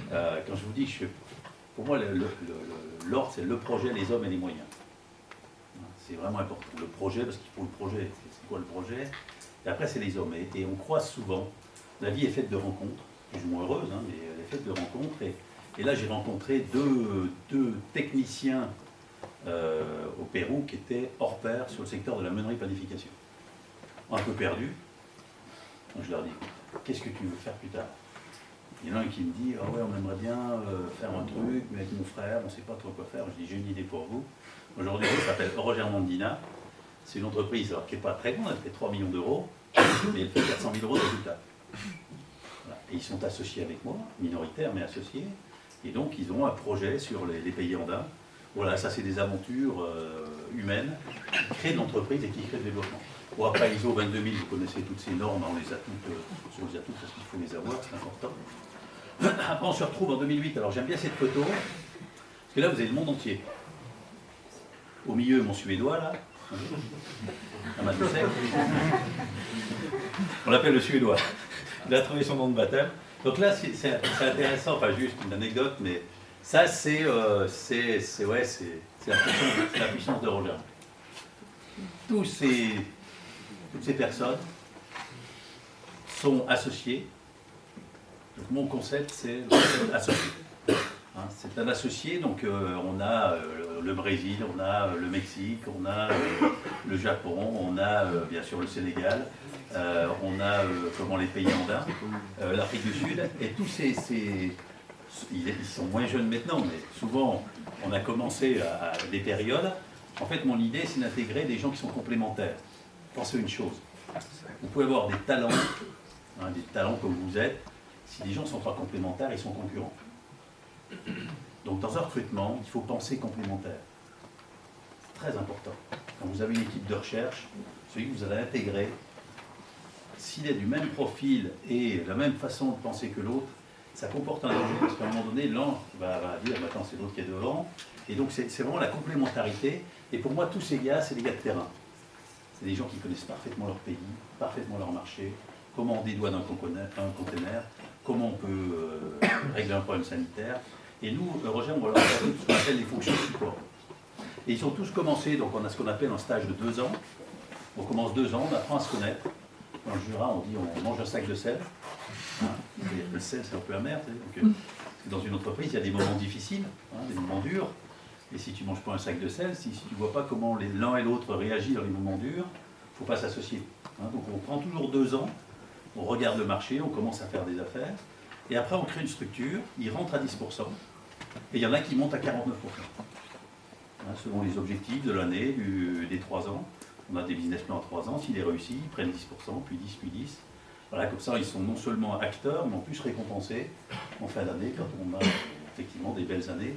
Quand je vous dis, pour moi, l'ordre, c'est le projet, les hommes et les moyens. C'est vraiment important. Le projet, parce qu'il faut le projet. C'est quoi le projet? Et après, c'est les hommes. Et on croit souvent, la vie est faite de rencontres, plus ou moins heureuses, hein, mais elle est faite de rencontres. Et là, j'ai rencontré deux techniciens au Pérou qui étaient hors pair sur le secteur de la meunerie-panification. Un peu perdus. Donc je leur dis, qu'est-ce que tu veux faire plus tard? Il y en a un qui me dit, ah ouais, on aimerait bien faire un truc, mais avec mon frère, on ne sait pas trop quoi faire. Je dis, j'ai une idée pour vous. Aujourd'hui, ça s'appelle Roger Mandina. C'est une entreprise alors, qui n'est pas très grande, elle fait 3 millions d'euros, mais elle fait 400 000 euros de résultats. Voilà. Et ils sont associés avec moi, minoritaires mais associés. Et donc, ils ont un projet sur les pays andins. Voilà, ça, c'est des aventures humaines qui créent de l'entreprise et qui créent le développement. Bon, après, ISO 22000, vous connaissez toutes ces normes, on les a toutes parce qu'il faut les avoir, c'est important. Après, on se retrouve en 2008. Alors, j'aime bien cette photo, parce que là, vous avez le monde entier. Au milieu, mon Suédois, là. Amadou Sek. On l'appelle le Suédois. Il a trouvé son nom de baptême. Donc là, c'est intéressant, enfin juste une anecdote, mais ça, c'est la puissance de Roger. Toutes ces personnes sont associées. Donc mon concept, c'est associé. Hein, c'est un associé, donc on a le Brésil, on a le Mexique, on a le Japon, on a bien sûr le Sénégal, on a les pays andins, l'Afrique du Sud, et tous ils sont moins jeunes maintenant, mais souvent on a commencé à des périodes. En fait, mon idée, c'est d'intégrer des gens qui sont complémentaires. Pensez une chose, vous pouvez avoir des talents comme vous êtes. Si les gens ne sont pas complémentaires, ils sont concurrents. Donc dans un recrutement, il faut penser complémentaire. C'est très important. Quand vous avez une équipe de recherche, celui que vous allez intégrer, s'il est du même profil et de la même façon de penser que l'autre, ça comporte un danger, parce qu'à un moment donné, l'un va dire « maintenant c'est l'autre qui est devant ». Et donc c'est vraiment la complémentarité. Et pour moi, tous ces gars, c'est des gars de terrain. C'est des gens qui connaissent parfaitement leur pays, parfaitement leur marché, comment on dédouane un conteneur, comment on peut régler un problème sanitaire. Et nous, Roger, on va leur apporter ce qu'on appelle les fonctions support. Et ils ont tous commencé, donc on a ce qu'on appelle un stage de 2 ans. On commence 2 ans, on apprend à se connaître. Dans le Jura, on dit on mange un sac de sel. Hein, le sel, c'est un peu amer. Donc, dans une entreprise, il y a des moments difficiles, hein, des moments durs. Et si tu ne manges pas un sac de sel, si tu ne vois pas comment l'un et l'autre réagissent dans les moments durs, il ne faut pas s'associer. Hein, donc on prend toujours 2 ans, on regarde le marché, on commence à faire des affaires. Et après, on crée une structure, ils rentrent à 10%. Et il y en a qui montent à 49%. Hein, selon les objectifs de l'année, des 3 ans. On a des business plans à 3 ans. S'il est réussi, ils prennent 10%, puis 10, puis 10. Voilà, comme ça, ils sont non seulement acteurs, mais en plus récompensés en fin d'année, quand on a effectivement des belles années.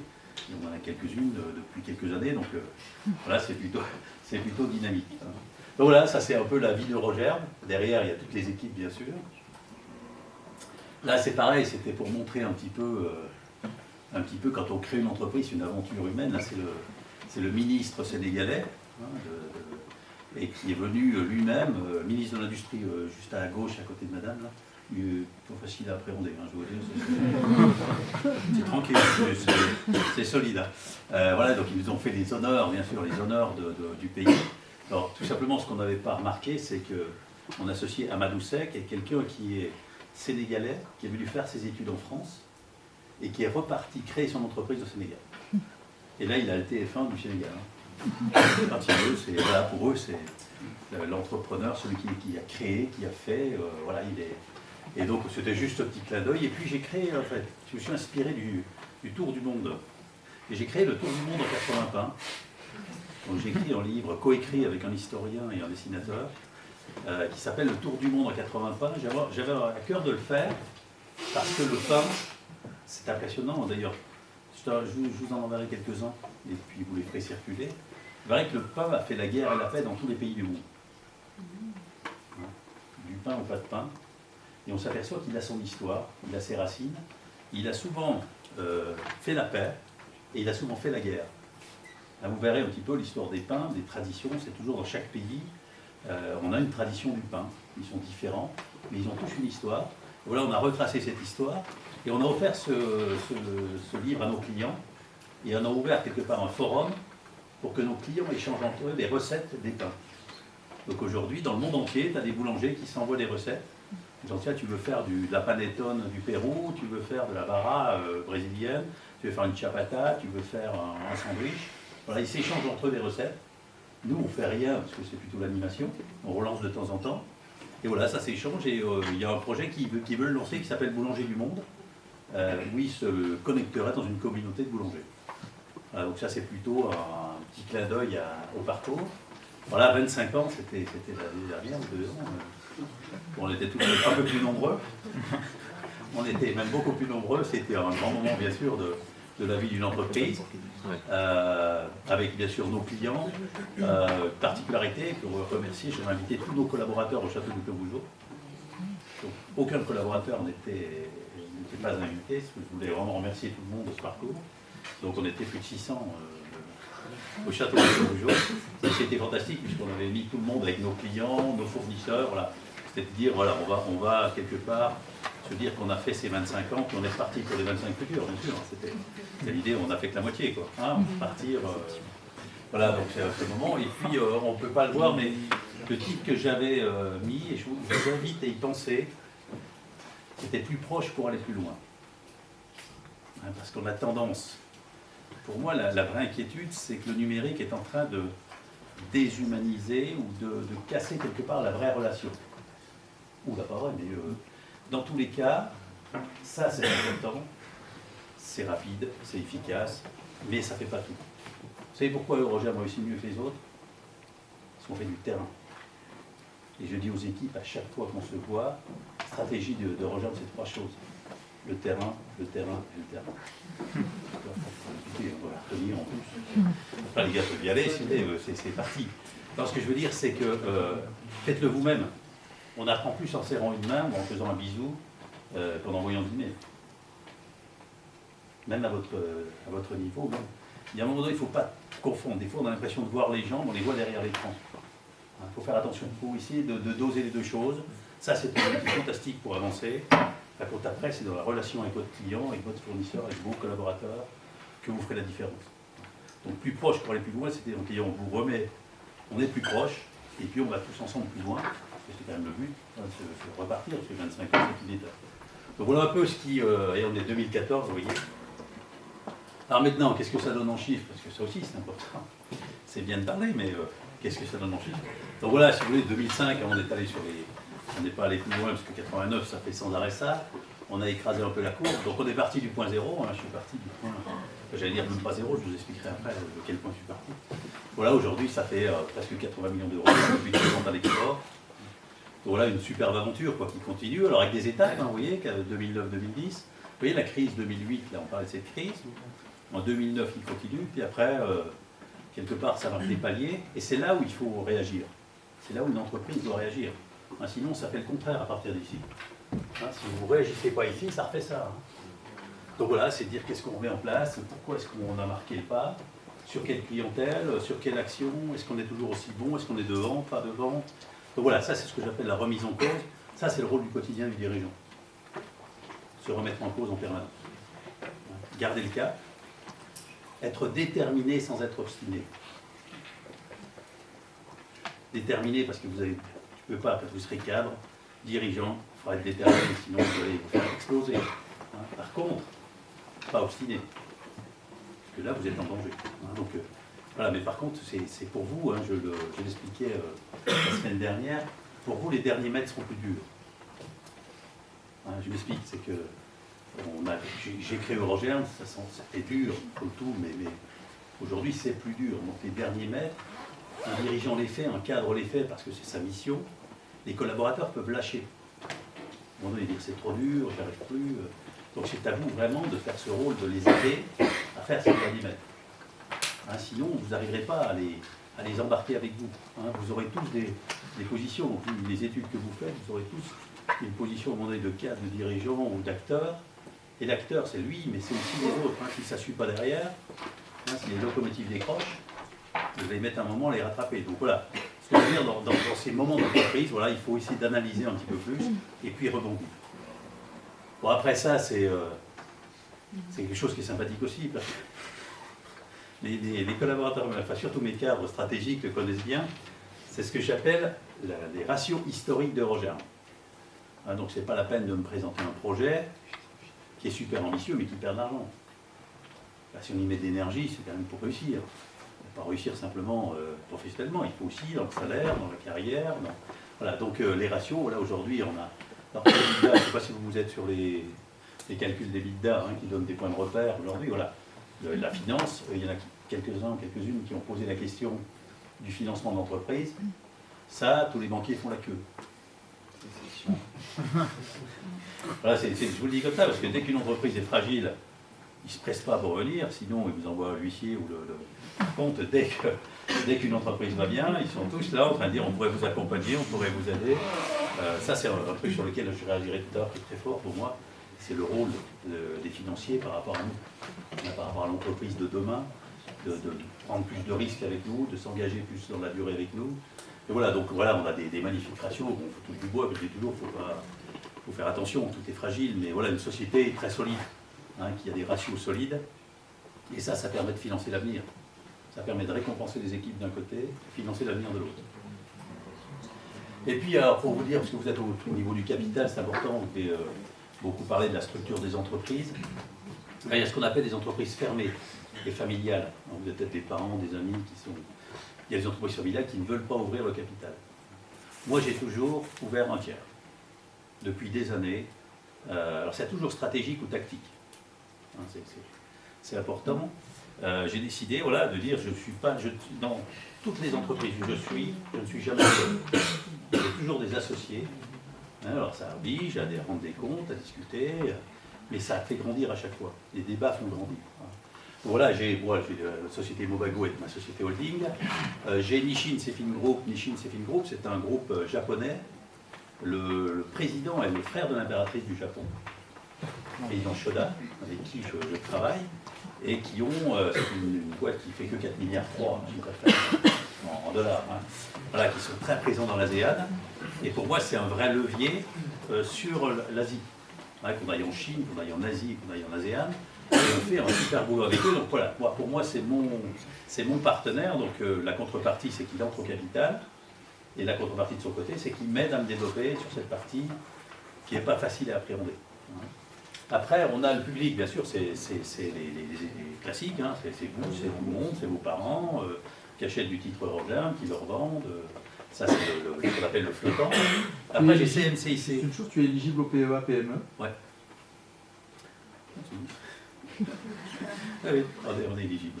Et on en a quelques-unes depuis quelques années. Donc voilà, c'est plutôt dynamique. Hein. Donc voilà, ça c'est un peu la vie de Roger. Derrière, il y a toutes les équipes, bien sûr. Là, c'est pareil, c'était pour montrer un petit peu quand on crée une entreprise, une aventure humaine. Là, c'est le ministre sénégalais, hein, et qui est venu lui-même, ministre de l'Industrie, juste à la gauche, à côté de madame, là. Pas facile à appréhender, hein, je vous dis. C'est tranquille, c'est solide. Hein. Voilà, donc ils nous ont fait les honneurs, bien sûr, les honneurs du pays. Alors, tout simplement, ce qu'on n'avait pas remarqué, c'est qu'on associait Amadou Sek et quelqu'un qui est sénégalais, qui est venu faire ses études en France et qui est reparti créer son entreprise au Sénégal. Et là, il a le TF1 du Sénégal. Hein. Quand il veut, voilà, pour eux, c'est l'entrepreneur, celui qui a créé, qui a fait. Voilà, il est. Et donc, c'était juste un petit clin d'œil. Et puis, j'ai créé, en fait, je me suis inspiré du Tour du Monde. Et j'ai créé le Tour du Monde en 80 pins. Donc, j'ai écrit un livre coécrit avec un historien et un dessinateur qui s'appelle Le Tour du Monde en 80 pins. J'avais à cœur de le faire parce que le pain, c'est impressionnant. D'ailleurs, je vous en enverrai quelques-uns et puis vous les ferez circuler. C'est vrai que le pain a fait la guerre et la paix dans tous les pays du monde. Du pain au pas de pain. Et on s'aperçoit qu'il a son histoire, il a ses racines, il a souvent fait la paix et il a souvent fait la guerre. Vous verrez un petit peu l'histoire des pains, des traditions, c'est toujours dans chaque pays. On a une tradition du pain. Ils sont différents, mais ils ont tous une histoire. Et voilà, on a retracé cette histoire et on a offert ce livre à nos clients et on a ouvert quelque part un forum pour que nos clients échangent entre eux des recettes des pains. Donc aujourd'hui, dans le monde entier, tu as des boulangers qui s'envoient des recettes. Genre, tiens, tu veux faire de la panettone du Pérou, tu veux faire de la barra brésilienne, tu veux faire une ciabatta, tu veux faire un sandwich. Voilà, ils s'échangent entre eux des recettes. Nous, on ne fait rien parce que c'est plutôt l'animation. On relance de temps en temps. Et voilà, ça s'échange. Et il y a un projet qui veut le lancer qui s'appelle Boulanger du Monde, où il se connecterait dans une communauté de boulangers. Voilà, donc ça, c'est plutôt un petit clin d'œil au parcours. Voilà, 25 ans, c'était l'année dernière, 2 ans. On était tous un peu plus nombreux. On était même beaucoup plus nombreux. C'était un grand moment, bien sûr, de la vie d'une entreprise, avec bien sûr nos clients. Particularité, pour remercier, je vais inviter tous nos collaborateurs au château de Cobougeot. Aucun collaborateur n'était pas invité, parce que je voulais vraiment remercier tout le monde de ce parcours. Donc on était plus de 600 au château de Cobougeot. C'était fantastique, puisqu'on avait mis tout le monde avec nos clients, nos fournisseurs. Voilà. C'était de dire, voilà, on va quelque part se dire qu'on a fait ces 25 ans, qu'on est reparti pour les 25 futurs, bien sûr. C'était l'idée, on n'a fait que la moitié, quoi. Hein, partir. Voilà, donc c'est ce moment. Et puis, on ne peut pas le voir, mais le titre que j'avais mis, et je vous invite à y penser, c'était plus proche pour aller plus loin. Hein, parce qu'on a tendance. Pour moi, la vraie inquiétude, c'est que le numérique est en train de déshumaniser ou de casser quelque part la vraie relation. Ou la parole, mais dans tous les cas, ça c'est important, c'est rapide, c'est efficace, mais ça ne fait pas tout. Vous savez pourquoi Roger a réussi mieux que les autres? Parce qu'on fait du terrain. Et je dis aux équipes, à chaque fois qu'on se voit, stratégie de Roger, c'est 3 choses. Le terrain et le terrain. On va la retenir en plus. Enfin, les gars peuvent y aller, c'est parti. Alors, ce que je veux dire, c'est que faites-le vous-même. On apprend plus en serrant une main ou en faisant un bisou qu'en envoyant le dîner. Même à votre niveau. Même. Il y a un moment donné, il ne faut pas confondre. Des fois, on a l'impression de voir les gens, mais on les voit derrière l'écran. Il faut faire attention. Il faut essayer de doser les deux choses. Ça, c'est un outil fantastique pour avancer. La côte après, c'est dans la relation avec votre client, avec votre fournisseur, avec vos collaborateurs, que vous ferez la différence. Donc plus proche pour aller plus loin, c'était donc on vous remet, on est plus proche, et puis on va tous ensemble plus loin. C'est quand même le but, hein, de repartir, parce que 25 ans, c'est une étape. Donc voilà un peu ce qui, et on est 2014, vous voyez. Alors maintenant, qu'est-ce que ça donne en chiffres? Parce que ça aussi, c'est important. C'est bien de parler, mais qu'est-ce que ça donne en chiffres? Donc voilà, si vous voulez, 2005, on est allé sur les... On n'est pas allé plus loin, parce que 89, ça fait sans arrêt ça. On a écrasé un peu la courbe. Donc on est parti du point zéro. Hein, je suis parti du point... J'allais dire même pas zéro, je vous expliquerai après de quel point je suis parti. Voilà, aujourd'hui, ça fait presque 80 millions d'euros depuis que je rentre à l'export. Donc voilà, une superbe aventure quoi, qui continue. Alors avec des étapes, hein, vous voyez, 2009-2010. Vous voyez, la crise 2008, là, on parlait de cette crise. En 2009, il continue. Puis après, quelque part, ça marque des paliers. Et c'est là où il faut réagir. C'est là où une entreprise doit réagir. Hein, sinon, ça fait le contraire à partir d'ici. Hein, si vous ne réagissez pas ici, ça refait ça. Hein. Donc voilà, c'est dire qu'est-ce qu'on met en place, pourquoi est-ce qu'on a marqué le pas, sur quelle clientèle, sur quelle action, est-ce qu'on est toujours aussi bon, est-ce qu'on est devant, pas devant. Donc voilà, ça c'est ce que j'appelle la remise en cause. Ça c'est le rôle du quotidien du dirigeant. Se remettre en cause en permanence. Garder le cap, être déterminé sans être obstiné. Déterminé parce que vous avez... Je ne peux pas, quand vous serez cadre, dirigeant, il faudra être déterminé, sinon vous allez vous faire exploser. Hein. Par contre, pas obstiné, parce que là vous êtes en danger. Hein. Donc, voilà, mais par contre, c'est pour vous, hein, je l'expliquais la semaine dernière, pour vous les derniers mètres seront plus durs. Hein, je m'explique, c'est que j'ai créé Eurogerne, c'était dur comme tout, mais aujourd'hui c'est plus dur. Donc les derniers mètres, un dirigeant les fait, un cadre les fait parce que c'est sa mission, les collaborateurs peuvent lâcher. Bon, ils disent c'est trop dur, j'arrive plus. Donc c'est à vous vraiment de faire ce rôle, de les aider à faire ces derniers mètres. Hein, sinon, vous n'arriverez pas à les embarquer avec vous. Hein, vous aurez tous des positions, donc les études que vous faites, vous aurez tous une position au moment donné de cadre, de dirigeant ou d'acteur. Et l'acteur, c'est lui, mais c'est aussi les autres. Hein, si ça ne suit pas derrière, hein, si les locomotives décrochent, vous allez mettre un moment à les rattraper. Donc voilà, ce que je veux dire, dans ces moments d'entreprise, voilà, il faut essayer d'analyser un petit peu plus et puis rebondir. Bon, après ça, c'est quelque chose qui est sympathique aussi. Parce que les collaborateurs, enfin surtout mes cadres stratégiques le connaissent bien, c'est ce que j'appelle les ratios historiques d'Eurogerm. Hein, donc c'est pas la peine de me présenter un projet qui est super ambitieux mais qui perd de l'argent. Bah, si on y met de l'énergie, c'est quand même pour réussir. Pas réussir simplement professionnellement, il faut aussi dans le salaire, dans la carrière. Voilà, donc les ratios, voilà, aujourd'hui on a... Alors, je ne sais pas si vous êtes sur les calculs des EBITDA hein, qui donnent des points de repère aujourd'hui, voilà. La finance, il y en a quelques-uns, quelques-unes qui ont posé la question du financement d'entreprise. Ça, tous les banquiers font la queue. Voilà, je vous le dis comme ça, parce que dès qu'une entreprise est fragile, ils ne se pressent pas pour venir, sinon ils vous envoient l'huissier ou le compte. Dès qu'une entreprise va bien, ils sont tous là en train de dire on pourrait vous accompagner, on pourrait vous aider. Ça, c'est un truc sur lequel je réagirai tout à l'heure qui est très fort pour moi. C'est le rôle des financiers par rapport à nous, par rapport à l'entreprise de demain, de prendre plus de risques avec nous, de s'engager plus dans la durée avec nous. Et voilà, donc voilà, on a des magnifiques ratios. Bon, il faut toucher du bois, mais je dis toujours, faut faire attention, tout est fragile, mais voilà, une société très solide, hein, qui a des ratios solides, et ça permet de financer l'avenir. Ça permet de récompenser les équipes d'un côté, financer l'avenir de l'autre. Et puis, alors, pour vous dire, parce que vous êtes au niveau du capital, c'est important, vous avez beaucoup parlé de la structure des entreprises. Il y a ce qu'on appelle des entreprises fermées et familiales. Donc, vous avez peut-être des parents, des amis qui sont... Il y a des entreprises familiales qui ne veulent pas ouvrir le capital. Moi, j'ai toujours ouvert un tiers. Depuis des années. Alors, c'est toujours stratégique ou tactique. Hein, c'est important. J'ai décidé voilà, de dire, dans toutes les entreprises où je ne suis jamais seul. Il y a toujours des associés. Alors ça oblige à rendre des comptes, à discuter, mais ça fait grandir à chaque fois. Les débats font grandir. Voilà, j'ai la société Mobago est ma société holding. J'ai Nisshin Sefin Group. Nisshin Sefin Group, c'est un groupe japonais. Le président est le frère de l'impératrice du Japon, le président Shoda, avec qui je travaille, et qui ont, c'est une boîte qui fait que 4,3 milliards en dollars, hein. Voilà, qui sont très présents dans l'ASEAN. Et pour moi, c'est un vrai levier sur l'Asie. Hein, qu'on aille en Chine, qu'on aille en Asie, qu'on aille en ASEAN. Et on fait un super boulot avec eux. Donc voilà, pour moi, c'est mon partenaire. Donc la contrepartie, c'est qu'il entre au capital. Et la contrepartie de son côté, c'est qu'il m'aide à me développer sur cette partie qui n'est pas facile à appréhender. Après, on a le public, bien sûr, c'est les classiques. Hein, c'est vous, c'est tout le monde, c'est vos parents qui achètent du titre Eurogerm, qui le revendent. Ça, c'est ce qu'on appelle le flottant. Après, j'ai CMCIC. C'est une chose, tu es éligible au PEA, PME. Ouais. Ah oui, on est éligible.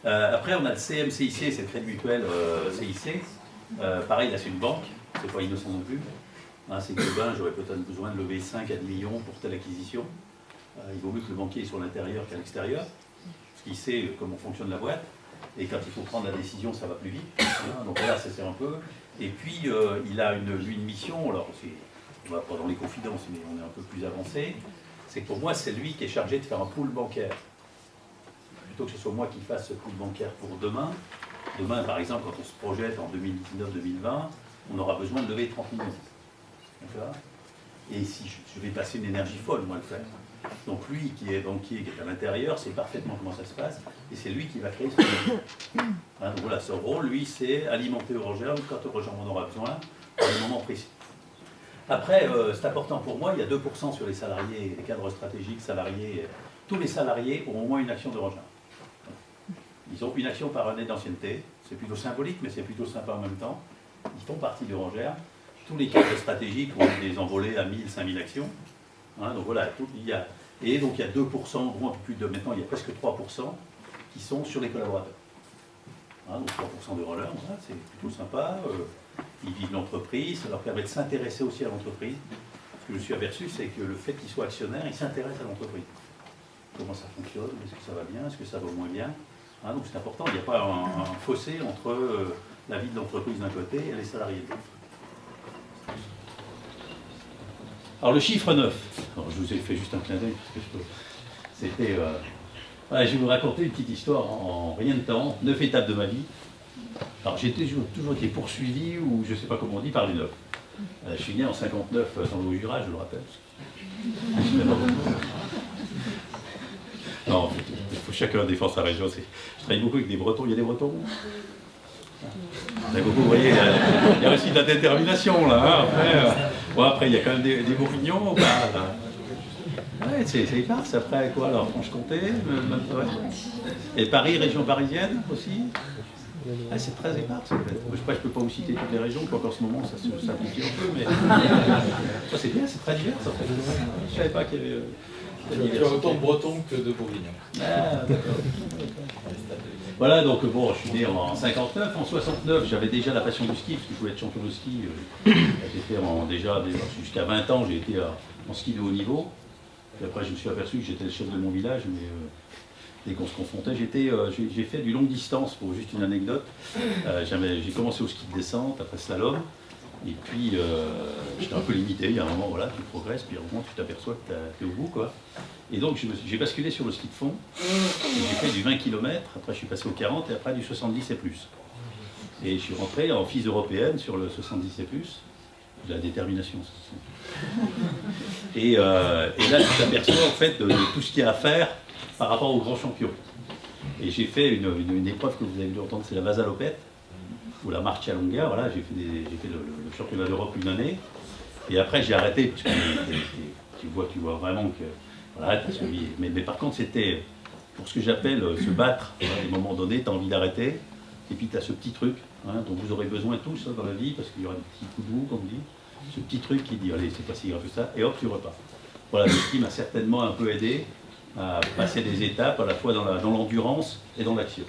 Après, on a le CMCIC, c'est le Crédit Mutuel CIC. Pareil, là, c'est une banque, c'est pas innocent non plus. Hein, c'est que j'aurais peut-être besoin de lever 5 à 10 millions pour telle acquisition. Il vaut mieux que le banquier soit à l'intérieur qu'à l'extérieur, parce qu'il sait comment fonctionne la boîte. Et quand il faut prendre la décision, ça va plus vite. Hein, donc là, ça sert un peu. Et puis, il a une mission, alors on va pas dans les confidences, mais on est un peu plus avancé. C'est que pour moi, c'est lui qui est chargé de faire un pool bancaire. Plutôt que ce soit moi qui fasse ce pool bancaire pour demain. Demain, par exemple, quand on se projette en 2019-2020, on aura besoin de lever 30 millions. D'accord ? Et si je vais passer une énergie folle, moi, le faire. Donc lui, qui est banquier, qui est à l'intérieur, sait parfaitement comment ça se passe, et c'est lui qui va créer ce projet. Hein, donc voilà, son rôle, lui, c'est alimenter Eurogerm quand Eurogerm en aura besoin, à un moment précis. Après, c'est important pour moi, il y a 2% sur les salariés, les cadres stratégiques, salariés, tous les salariés ont au moins une action d'Eurogerm. Ils ont une action par année d'ancienneté, c'est plutôt symbolique, mais c'est plutôt sympa en même temps. Ils font partie d'Eurogerm. Tous les cadres stratégiques ont des envolées à 1000, 5000 actions. Hein, donc voilà, et donc il y a 2%, ou un peu plus de maintenant, il y a presque 3% qui sont sur les collaborateurs. Hein, donc 3% de rollers, voilà, c'est plutôt sympa. Ils vivent l'entreprise, ça leur permet de s'intéresser aussi à l'entreprise. Ce que je suis aperçu, c'est que le fait qu'ils soient actionnaires, ils s'intéressent à l'entreprise. Comment ça fonctionne, est-ce que ça va bien, est-ce que ça va moins bien. Hein, donc c'est important, il n'y a pas un fossé entre la vie de l'entreprise d'un côté et les salariés de l'autre. Alors le chiffre 9, alors, je vous ai fait juste un clin d'œil, parce que c'était Voilà, je vais vous raconter une petite histoire en rien de temps, 9 étapes de ma vie. Alors j'ai toujours été poursuivi, ou je ne sais pas comment on dit, par les 9. Je suis né en 59 dans le Haut-Jura, je le rappelle. Non, il faut chacun défendre sa région. Je travaille beaucoup avec des Bretons. Il y a des Bretons? Il y a beaucoup, vous voyez, il y a aussi de la détermination là. Hein. Après, il y a quand même des Bourguignons. Ouais, c'est Éparse. Après, quoi alors? Franche-Comté ouais. Et Paris, région parisienne aussi. Ah, c'est très éparse en fait. Je ne peux pas vous citer toutes les régions, quoique en ce moment ça se simplifie un peu, mais ça c'est bien, c'est très divers en fait. Je ne savais pas qu'il y avait. Il y a autant de Bretons que de Bourguignons. Ah, d'accord. Voilà, donc bon, je suis né en 59, en 69, j'avais déjà la passion du ski, parce que je voulais être champion de ski. J'étais déjà jusqu'à 20 ans, j'ai été en ski de haut niveau. Puis après, je me suis aperçu que j'étais le chef de mon village, mais dès qu'on se confrontait, j'ai fait du longue distance, pour juste une anecdote. J'ai commencé au ski de descente, après slalom, et puis j'étais un peu limité, il y a un moment, voilà, tu progresses, puis à un moment, tu t'aperçois que tu es au bout, quoi. Et donc, j'ai basculé sur le ski de fond, j'ai fait du 20 km, après je suis passé au 40, et après du 70 et plus. Et je suis rentré en FIS européenne sur le 70 et plus, de la détermination, ça. Et là, tu t'aperçois, en fait, de tout ce qu'il y a à faire par rapport aux grands champions. Et j'ai fait une épreuve que vous avez dû entendre, c'est la Vasalopette, ou la Marcia Longa. Voilà, j'ai fait le championnat d'Europe une année. Et après, j'ai arrêté, parce que tu vois vraiment que... Voilà, mais par contre, c'était pour ce que j'appelle se battre. À un moment donné, tu as envie d'arrêter. Et puis, tu as ce petit truc dont vous aurez besoin tous dans la vie, parce qu'il y aura des petits coups de mou, comme on dit. Ce petit truc qui dit, allez, c'est pas si grave que ça, et hop, tu repars. Voilà, le ski m'a certainement un peu aidé à passer des étapes à la fois dans l'endurance et dans l'action.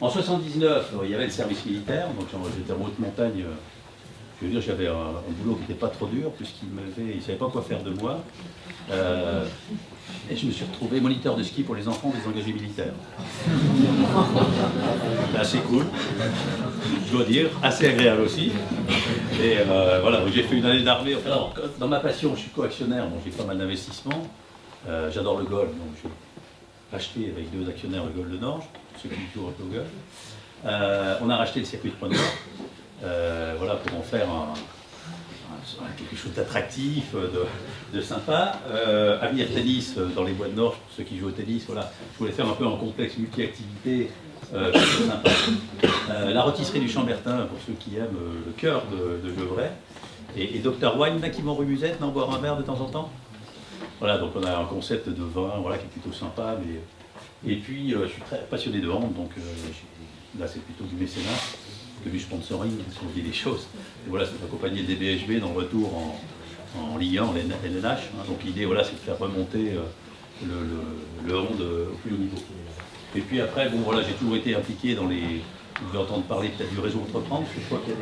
En 79, il y avait le service militaire, donc j'étais en haute montagne. Je veux dire, j'avais un boulot qui n'était pas trop dur, puisqu'il ne savait pas quoi faire de moi. Et je me suis retrouvé moniteur de ski pour les enfants des engagés militaires. Assez cool, je dois dire, assez agréable aussi. Et voilà, j'ai fait une année d'armée. Alors, dans ma passion, je suis co-actionnaire, donc j'ai pas mal d'investissements. J'adore le golf, donc j'ai acheté avec 2 actionnaires le golf de Norge, ceux qui jouent un peu au golf. On a racheté le circuit de Pointe d'Or, voilà, pour en faire quelque chose d'attractif, de sympa. Avenir Tennis dans les bois de Norge, pour ceux qui jouent au tennis, voilà. Je voulais faire un peu un complexe multi-activité sympa. La rôtisserie du Chambertin, pour ceux qui aiment le cœur de Gevrey. Et Dr Wine, là qui m'en remusette, d'en boire un verre de temps en temps. Voilà, donc on a un concept de vin voilà, qui est plutôt sympa. Et puis, je suis très passionné de hand, donc là c'est plutôt du mécénat. Du sponsoring, si on dit les choses. Et voilà, c'est accompagner des BHB dans le retour en Ligue 1, en LNH. Donc l'idée, voilà, c'est de faire remonter le hand au plus haut niveau. Et puis après, bon, voilà, j'ai toujours été impliqué dans les... Vous devez entendre parler peut-être du réseau Entreprendre, parce que je crois qu'il y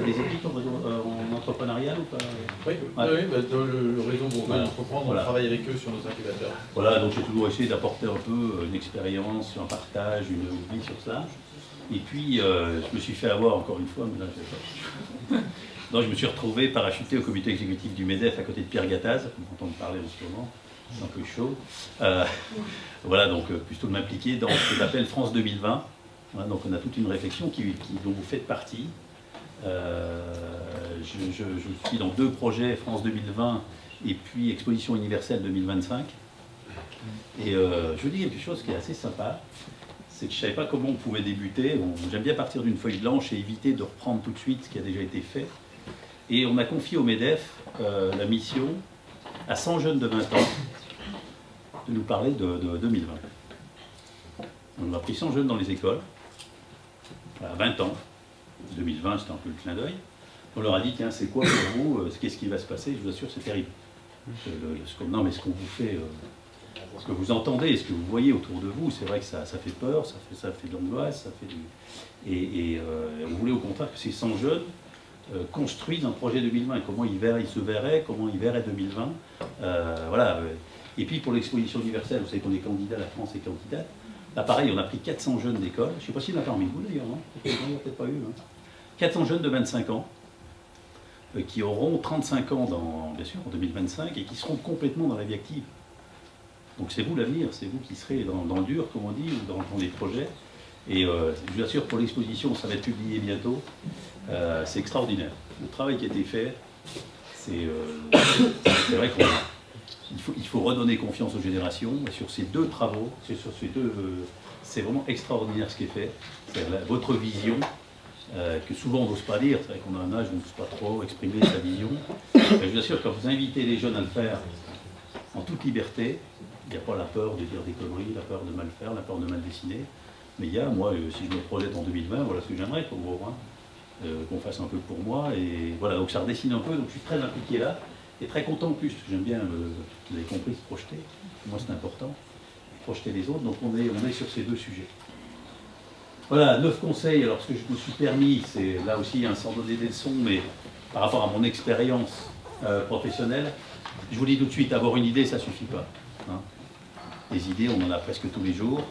a des équipes en entrepreneurial ou pas? Oui, ouais. Oui, le réseau Bourgogne Entreprendre, voilà. On travaille avec eux sur nos incubateurs. Voilà, donc j'ai toujours essayé d'apporter un peu une expérience, un partage, une vie sur ça. Et puis, je me suis fait avoir encore une fois, mais là, je pas. Donc, je me suis retrouvé parachuté au comité exécutif du MEDEF à côté de Pierre Gattaz, on entend parler en ce moment, c'est un peu chaud. Voilà, donc plutôt de m'impliquer dans ce que j'appelle France 2020. Voilà, donc, on a toute une réflexion dont vous faites partie. Je suis dans 2 projets, France 2020 et puis Exposition universelle 2025. Et je vous dis quelque chose qui est assez sympa. C'est que je ne savais pas comment on pouvait débuter. J'aime bien partir d'une feuille blanche et éviter de reprendre tout de suite ce qui a déjà été fait. Et on a confié au MEDEF la mission à 100 jeunes de 20 ans de nous parler de 2020. On a pris 100 jeunes dans les écoles, à 20 ans. 2020, c'était un peu le clin d'œil. On leur a dit, tiens, c'est quoi pour vous? Qu'est-ce qui va se passer? Je vous assure, c'est terrible. Non, mais ce qu'on vous fait... ce que vous entendez, ce que vous voyez autour de vous, c'est vrai que ça fait peur, ça fait de l'angoisse, ça fait du... Et on voulait au contraire que ces 100 jeunes construisent un projet 2020, comment ils se verraient, comment ils verraient 2020. Voilà. Et puis pour l'exposition universelle, vous savez qu'on est candidat, la France est candidate. Là pareil, on a pris 400 jeunes d'école, je ne sais pas s'il y en a parmi vous d'ailleurs, hein. Il n'y a peut-être pas eu. Hein. 400 jeunes de 25 ans, qui auront 35 ans bien sûr, en 2025, et qui seront complètement dans la vie active. Donc c'est vous l'avenir, c'est vous qui serez dans le dur, comme on dit, ou dans les projets. Et je vous assure, pour l'exposition, ça va être publié bientôt. C'est extraordinaire. Le travail qui a été fait, c'est vrai qu'il faut redonner confiance aux générations. Et sur ces deux travaux, c'est vraiment extraordinaire ce qui est fait. C'est votre vision, que souvent on n'ose pas dire. C'est vrai qu'on a un âge où on n'ose pas trop exprimer sa vision. Je vous assure, quand vous invitez les jeunes à le faire en toute liberté, il n'y a pas la peur de dire des conneries, la peur de mal faire, la peur de mal dessiner. Mais il y a, moi, si je me projette en 2020, voilà ce que j'aimerais pour vous, qu'on fasse un peu pour moi. Et voilà, donc ça redessine un peu, donc je suis très impliqué là, et très content en plus. J'aime bien, vous avez compris, se projeter. Moi, c'est important, projeter les autres. Donc on est sur ces deux sujets. Voilà, 9 conseils. Alors ce que je me suis permis, c'est là aussi, sans donner des leçons, mais par rapport à mon expérience professionnelle, je vous dis tout de suite, avoir une idée, ça ne suffit pas. Les idées, on en a presque tous les jours.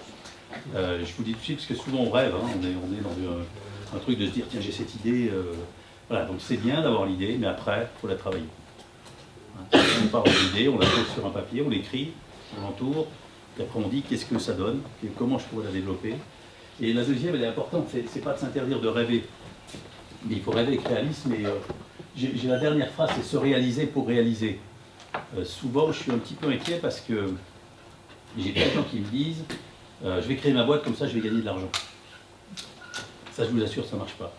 Je vous dis tout de suite, parce que souvent on rêve, on est dans un truc de se dire, tiens, j'ai cette idée. Voilà, donc c'est bien d'avoir l'idée, mais après, il faut la travailler. On part de l'idée, on la pose sur un papier, on l'écrit, on l'entoure, et après on dit qu'est-ce que ça donne, comment je pourrais la développer. Et la deuxième, elle est importante, c'est pas de s'interdire de rêver, mais il faut rêver avec réalisme. Et j'ai la dernière phrase, c'est se réaliser pour réaliser. Souvent, je suis un petit peu inquiet parce que j'ai plein de gens qui me disent je vais créer ma boîte, comme ça je vais gagner de l'argent. Ça, je vous assure, ça ne marche pas.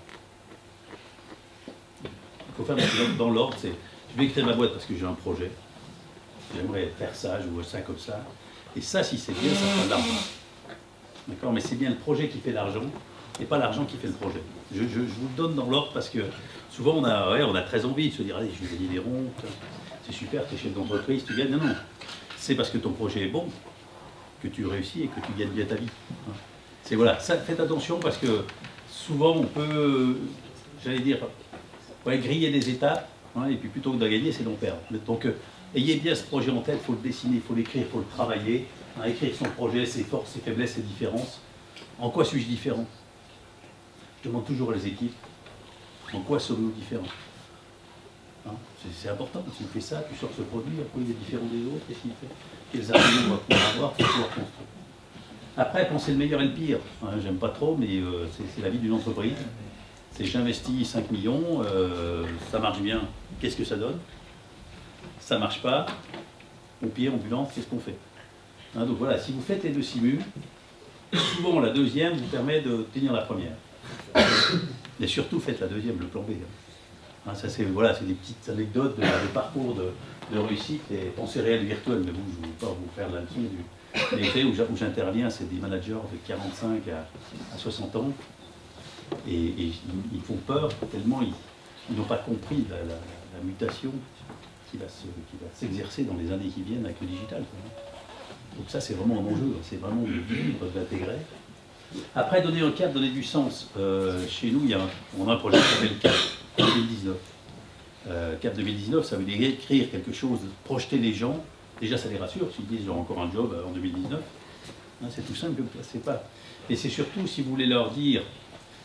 Il faut faire dans l'ordre, c'est je vais créer ma boîte parce que j'ai un projet. J'aimerais faire ça, je vois ça comme ça. Et ça, si c'est bien, ça fera de l'argent. D'accord? Mais c'est bien le projet qui fait l'argent et pas l'argent qui fait le projet. Je vous le donne dans l'ordre parce que souvent on a très envie de se dire allez, je vais gagner des ronds, c'est super, tu es chef d'entreprise, tu gagnes. Non, non. C'est parce que ton projet est bon que tu réussis et que tu gagnes bien ta vie. C'est voilà, ça, faites attention parce que souvent on peut, j'allais dire, griller des étapes, et puis plutôt que de gagner, c'est d'en perdre. Donc ayez bien ce projet en tête, il faut le dessiner, il faut l'écrire, il faut le travailler, écrire son projet, ses forces, ses faiblesses, ses différences. En quoi suis-je différent? Je demande toujours à les équipes, en quoi sommes-nous différents? C'est important, tu fais ça, tu sors ce produit, à quoi il est différent des autres, qu'est-ce qu'il fait? Quels arguments on va pouvoir avoir pour pouvoir construire? Après, pensez le meilleur et le pire. J'aime pas trop, mais c'est la vie d'une entreprise. C'est j'investis 5 millions, ça marche bien, qu'est-ce que ça donne? Ça marche pas, au pire, ambulance, qu'est-ce qu'on fait? Donc voilà, si vous faites les deux simus, souvent la deuxième vous permet de tenir la première. Mais surtout faites la deuxième, le plan B. Ça c'est voilà, des petites anecdotes de parcours de réussite et pensée réelle et virtuelle, mais je ne vais pas vous faire la leçon du effet où j'interviens, c'est des managers de 45 à 60 ans et ils font peur tellement ils n'ont pas compris la mutation qui va s'exercer dans les années qui viennent avec le digital. Donc ça c'est vraiment un enjeu, c'est vraiment de vivre, d'intégrer. Après donner un cap, donner du sens. Chez nous, on a un projet qui s'appelle CAP 2019. CAP 2019, ça veut dire écrire quelque chose, projeter les gens. Déjà ça les rassure, s'ils disent j'aurai encore un job en 2019. C'est tout simple, c'est pas. Et c'est surtout si vous voulez leur dire,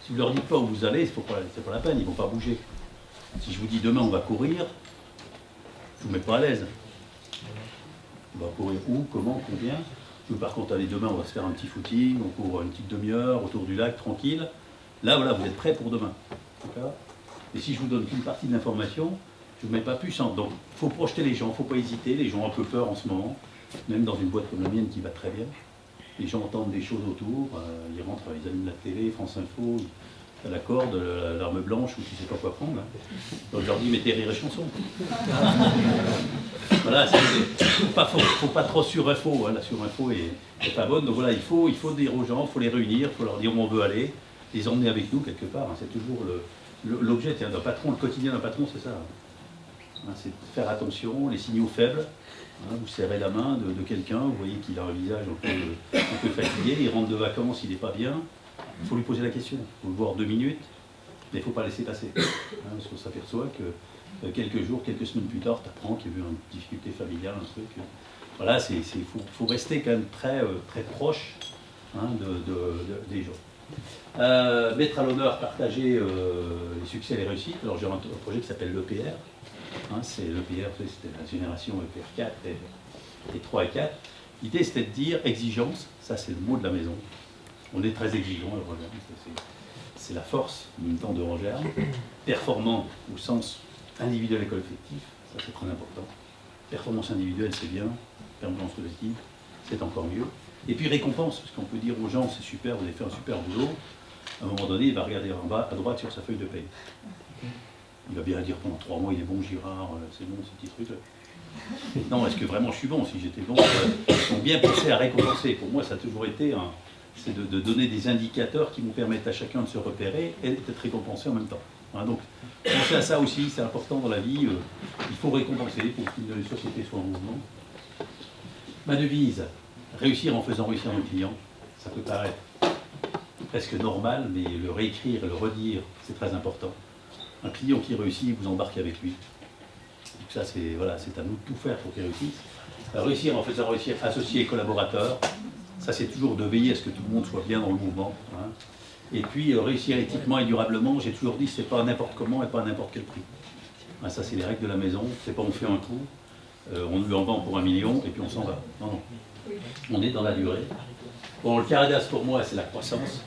si vous leur dites pas où vous allez, c'est pas la peine, ils vont pas bouger. Si je vous dis demain on va courir, je vous mets pas à l'aise. On va courir où, comment, combien. Par contre, allez, demain, on va se faire un petit footing, on court une petite demi-heure autour du lac, tranquille. Là, voilà, vous êtes prêts pour demain. Et si je vous donne qu'une partie de l'information, je ne vous mets pas plus en. Donc, il faut projeter les gens, il ne faut pas hésiter. Les gens ont un peu peur en ce moment, même dans une boîte comme la mienne qui va très bien. Les gens entendent des choses autour, ils rentrent, ils allument la télé, France Info, la corde, l'arme blanche, ou tu ne sais pas quoi prendre. Donc, je leur dis, mettez rire et chanson. Voilà, faut pas trop sur-info, la sur-info est pas bonne, donc voilà, il faut dire aux gens, il faut les réunir, il faut leur dire où on veut aller, les emmener avec nous quelque part, c'est toujours l'objet d'un patron, le quotidien d'un patron, c'est ça. C'est de faire attention, les signaux faibles, vous serrez la main de quelqu'un, vous voyez qu'il a un visage un peu fatigué, il rentre de vacances, il n'est pas bien, il faut lui poser la question, il faut le voir 2 minutes, mais il ne faut pas laisser passer, parce qu'on s'aperçoit que quelques jours, quelques semaines plus tard, tu apprends qu'il y a eu une difficulté familiale, un truc. Voilà, faut rester quand même très, très proche des gens. Mettre à l'honneur, partager les succès et les réussites. Alors j'ai un projet qui s'appelle l'EPR. C'est l'EPR, c'était la génération EPR 4 et 3 et 4. L'idée, c'était de dire exigence, ça c'est le mot de la maison. On est très exigeant à Rangerme, c'est la force en même temps de Rangerme. Performant au sens individuel et collectif, ça c'est très important. Performance individuelle, c'est bien. Performance collective, c'est encore mieux. Et puis récompense, parce qu'on peut dire aux gens, c'est super, vous avez fait un super boulot. À un moment donné, il va regarder en bas, à droite, sur sa feuille de paye. Il va bien dire pendant 3 mois, il est bon, Girard, c'est bon, ce petit truc-là. Non, est-ce que vraiment je suis bon? Si j'étais bon, ils sont bien poussés à récompenser. Pour moi, ça a toujours été, c'est de donner des indicateurs qui nous permettent à chacun de se repérer et d'être récompensé en même temps. Hein, donc, pensez à ça aussi, c'est important dans la vie. Il faut récompenser pour que les sociétés soient en mouvement. Ma devise, réussir en faisant réussir nos clients, ça peut paraître presque normal, mais le réécrire et le redire, c'est très important. Un client qui réussit, vous embarquez avec lui. Donc ça, c'est voilà, à nous de tout faire pour qu'il réussisse. Réussir en faisant réussir associés et collaborateurs, ça c'est toujours de veiller à ce que tout le monde soit bien dans le mouvement. Hein. Et puis réussir éthiquement et durablement, j'ai toujours dit, c'est pas n'importe comment et pas à n'importe quel prix. Hein, ça c'est les règles de la maison, c'est pas on fait un coup, on lui en vend pour 1 million et puis on s'en va. Non, non. On est dans la durée. Bon, le Caradas pour moi, c'est la croissance.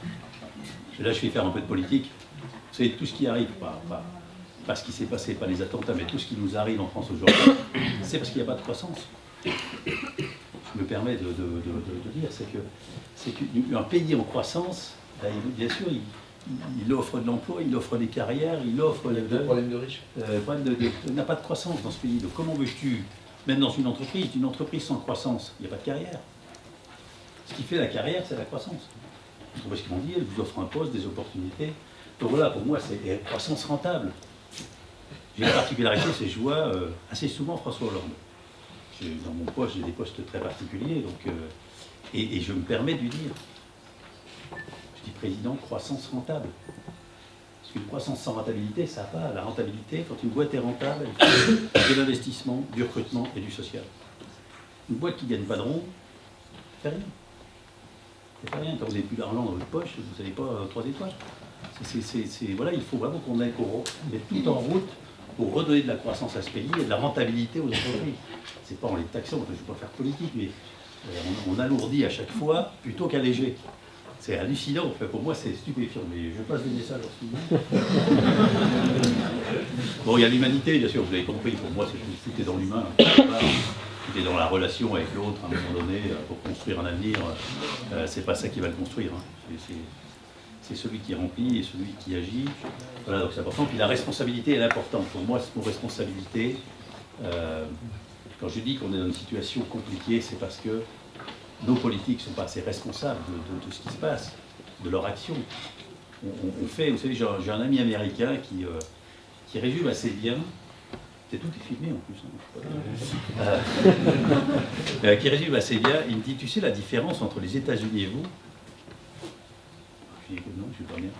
Et là, je vais faire un peu de politique. Vous savez, tout ce qui arrive, pas ce qui s'est passé, pas les attentats, mais tout ce qui nous arrive en France aujourd'hui, c'est parce qu'il n'y a pas de croissance. Je me permets de dire, c'est qu'un pays en croissance, bien sûr, il offre de l'emploi, il offre des carrières, il offre... Le problème de riches. Il n'a pas de croissance dans ce pays. Donc comment veux-tu, même dans une entreprise sans croissance, il n'y a pas de carrière. Ce qui fait la carrière, c'est la croissance. Parce qu'ils m'ont dit, elle vous offre un poste, des opportunités. Donc voilà, pour moi, c'est une croissance rentable. J'ai une particularité, c'est que je vois assez souvent François Hollande. Dans mon poste, j'ai des postes très particuliers, donc, et je me permets de lui dire, je dis président, croissance rentable. Parce qu'une croissance sans rentabilité, ça n'a pas. La rentabilité, quand une boîte est rentable, elle fait de l'investissement, du recrutement et du social. Une boîte qui ne gagne pas de rond, ça fait rien. Ça fait rien. Quand vous n'avez plus d'argent dans votre poche, vous n'avez pas 3 étoiles. Voilà, il faut vraiment qu'on mette tout en route pour redonner de la croissance à ce pays et de la rentabilité aux entreprises. C'est pas en les taxant, je ne vais pas faire politique, mais on alourdit à chaque fois plutôt qu'alléger. C'est hallucinant, enfin, pour moi c'est stupéfiant, mais je passe des messages en ce moment. Bon, il y a l'humanité, bien sûr, vous avez compris, pour moi tout est dans l'humain. Tout est dans la relation avec l'autre, à un moment donné, pour construire un avenir, c'est pas ça qui va le construire. Hein. C'est celui qui remplit et celui qui agit. Voilà, donc c'est important. Puis la responsabilité, elle est importante. Pour moi, c'est nos responsabilités. Quand je dis qu'on est dans une situation compliquée, c'est parce que nos politiques ne sont pas assez responsables de ce qui se passe, de leur action. On fait, vous savez, j'ai un ami américain qui résume assez bien, c'est tout est filmé en plus, hein, qui résume assez bien, il me dit, tu sais la différence entre les États-Unis et vous? Je dis, non, je ne sais pas bien.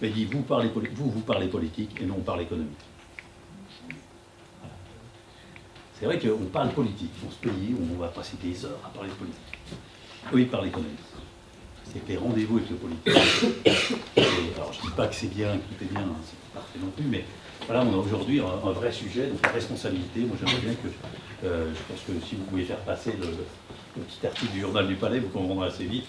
Mais il dit, vous parlez politique et nous on parle économie. C'est vrai qu'on parle politique dans ce pays où on va passer des heures à parler de politique. Eux, ils parlent économie. C'est que les rendez-vous avec le politique. Alors, je ne dis pas que c'est bien, que tout est bien, hein, c'est pas parfait non plus, mais voilà, on a aujourd'hui un vrai sujet, donc la responsabilité. Moi, j'aimerais bien que, je pense que si vous pouvez faire passer le petit article du Journal du Palais, vous comprendrez assez vite.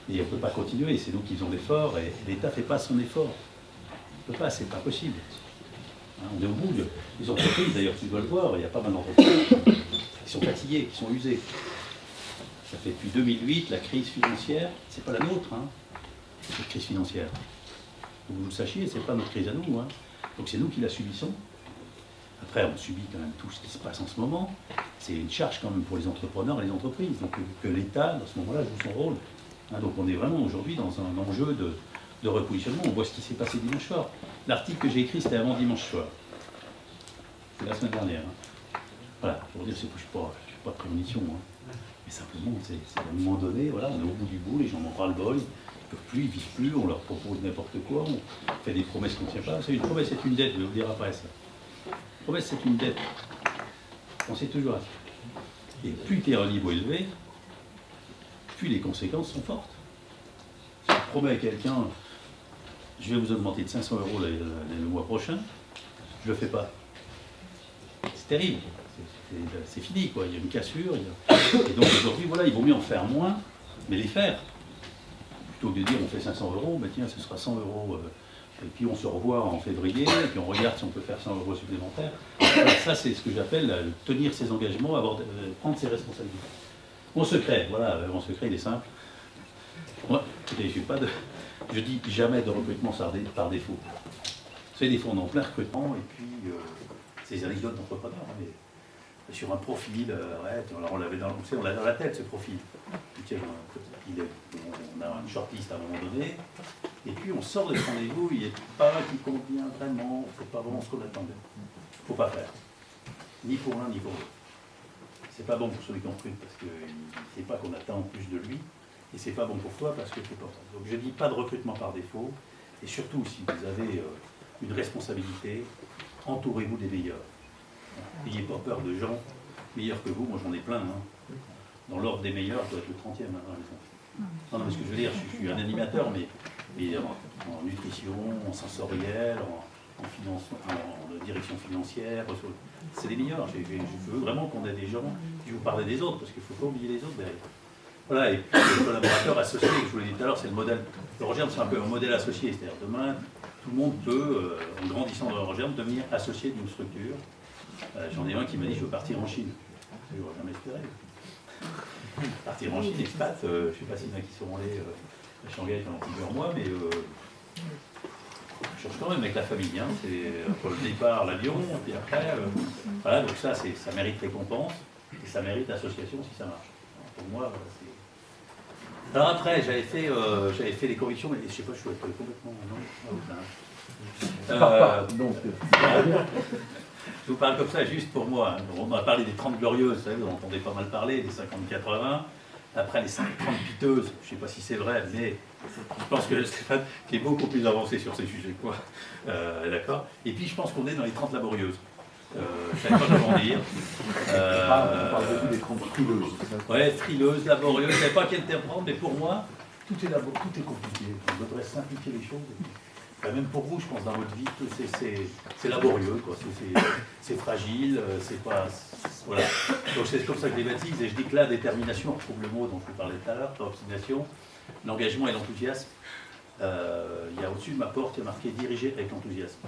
Et on ne peut pas continuer, c'est nous qui faisons l'effort, et l'État ne fait pas son effort. Il ne peut pas, c'est pas possible. Hein, on est au bout des entreprises, d'ailleurs, tu dois le voir, il y a pas mal d'entreprises qui sont fatiguées, qui sont usées. Ça fait depuis 2008, la crise financière, c'est pas la nôtre, hein, cette crise financière. Donc vous le sachiez, c'est pas notre crise à nous, hein. Donc c'est nous qui la subissons. Après, on subit quand même tout ce qui se passe en ce moment. C'est une charge quand même pour les entrepreneurs et les entreprises. Donc que l'État, dans ce moment-là, joue son rôle. Hein, donc on est vraiment aujourd'hui dans un enjeu de repositionnement. On voit ce qui s'est passé dimanche soir. L'article que j'ai écrit, c'était avant dimanche soir. C'est la semaine dernière. Hein. Voilà, pour dire, je ne suis pas de prémonition. Hein. Mais simplement, c'est à un moment donné, voilà, on est au bout du bout, les gens en ras-le-bol, ils ne peuvent plus, ils ne vivent plus, on leur propose n'importe quoi, on fait des promesses qu'on ne tient pas. Une promesse, c'est une dette, je vais vous dire après ça. Une promesse, c'est une dette. Pensez toujours à ça. Et plus tu es à un niveau élevé, plus les conséquences sont fortes. Si tu promets à quelqu'un, je vais vous augmenter de 500 € le mois prochain, je ne le fais pas. C'est terrible. c'est fini, quoi. Il y a une cassure. Et donc aujourd'hui, voilà, il vaut mieux en faire moins, mais les faire. Plutôt que de dire on fait 500 €, ben tiens, ce sera 100 €. Et puis on se revoit en février, et puis on regarde si on peut faire 100 € supplémentaires. Voilà, ça, c'est ce que j'appelle tenir ses engagements, prendre ses responsabilités. Mon secret, voilà, mon secret, il est simple. Moi, écoutez, je dis jamais de recrutement par défaut. Vous savez, des fois on est en plein recrutement, et puis c'est des anecdotes d'entrepreneurs, hein, mais sur un profil, alors on l'avait on l'a dans la tête, ce profil. Tiens, on a une shortlist à un moment donné, et puis on sort de ce rendez-vous, il n'est pas qui convient vraiment, il ne faut pas vraiment ce qu'on attendait. Il ne faut pas faire. Ni pour l'un, ni pour l'autre. C'est pas bon pour celui qui recrute parce qu'il ne sait pas qu'on attend plus de lui, et c'est pas bon pour toi parce que tu n'es pas. Donc je dis pas de recrutement par défaut, et surtout si vous avez une responsabilité, entourez-vous des meilleurs. N'ayez pas peur de gens meilleurs que vous, moi j'en ai plein. Hein. Dans l'ordre des meilleurs, je dois être le 30e hein, dans la maison. Non, mais ce que je veux dire, je suis un animateur, mais en nutrition, en sensoriel, en direction financière, c'est les meilleurs. Je veux vraiment qu'on ait des gens qui vous parlent des autres, parce qu'il ne faut pas oublier les autres derrière. Voilà, et puis le collaborateur associé, je vous l'ai dit tout à l'heure, c'est le modèle. L'Eurogerm, c'est un peu un modèle associé, c'est-à-dire demain, tout le monde peut, en grandissant dans l'Eurogerm, devenir associé d'une structure. J'en ai un qui m'a dit je veux partir en Chine. Je n'aurais jamais espéré. Partir en Chine, expat, je ne sais pas s'il y en a qui sont allés à Shanghai pendant plusieurs mois, mais je change quand même avec la famille. Hein. C'est entre le départ, l'avion, et puis après, voilà, donc ça mérite récompense, et ça mérite association si ça marche. Alors, pour moi, voilà, c'est. Alors après, j'avais fait les convictions, mais je ne sais pas, je suis complètement. Non, je vous parle comme ça juste pour moi. Hein. On a parlé des 30 glorieuses, vous savez, vous en entendez pas mal parler, des 50-80. Après les 30 piteuses, je ne sais pas si c'est vrai, mais je pense que Stéphane qui est beaucoup plus avancé sur ces sujets que moi. D'accord. Et puis je pense qu'on est dans les 30 laborieuses. Je ne savais pas comment dire. On parle beaucoup des 30 frileuses. Ouais, frileuses, laborieuses, je ne savais pas quel terme prendre, mais pour moi, tout est compliqué. On devrait simplifier les choses. Même pour vous, je pense, dans votre vie, c'est laborieux, quoi. C'est fragile, c'est pas. Voilà. Donc c'est comme ça que je les baptise, et je dis que la détermination, on retrouve le mot dont je vous parlais tout à l'heure, l'obstination, l'engagement et l'enthousiasme. Il y a au-dessus de ma porte, il y a marqué diriger avec enthousiasme.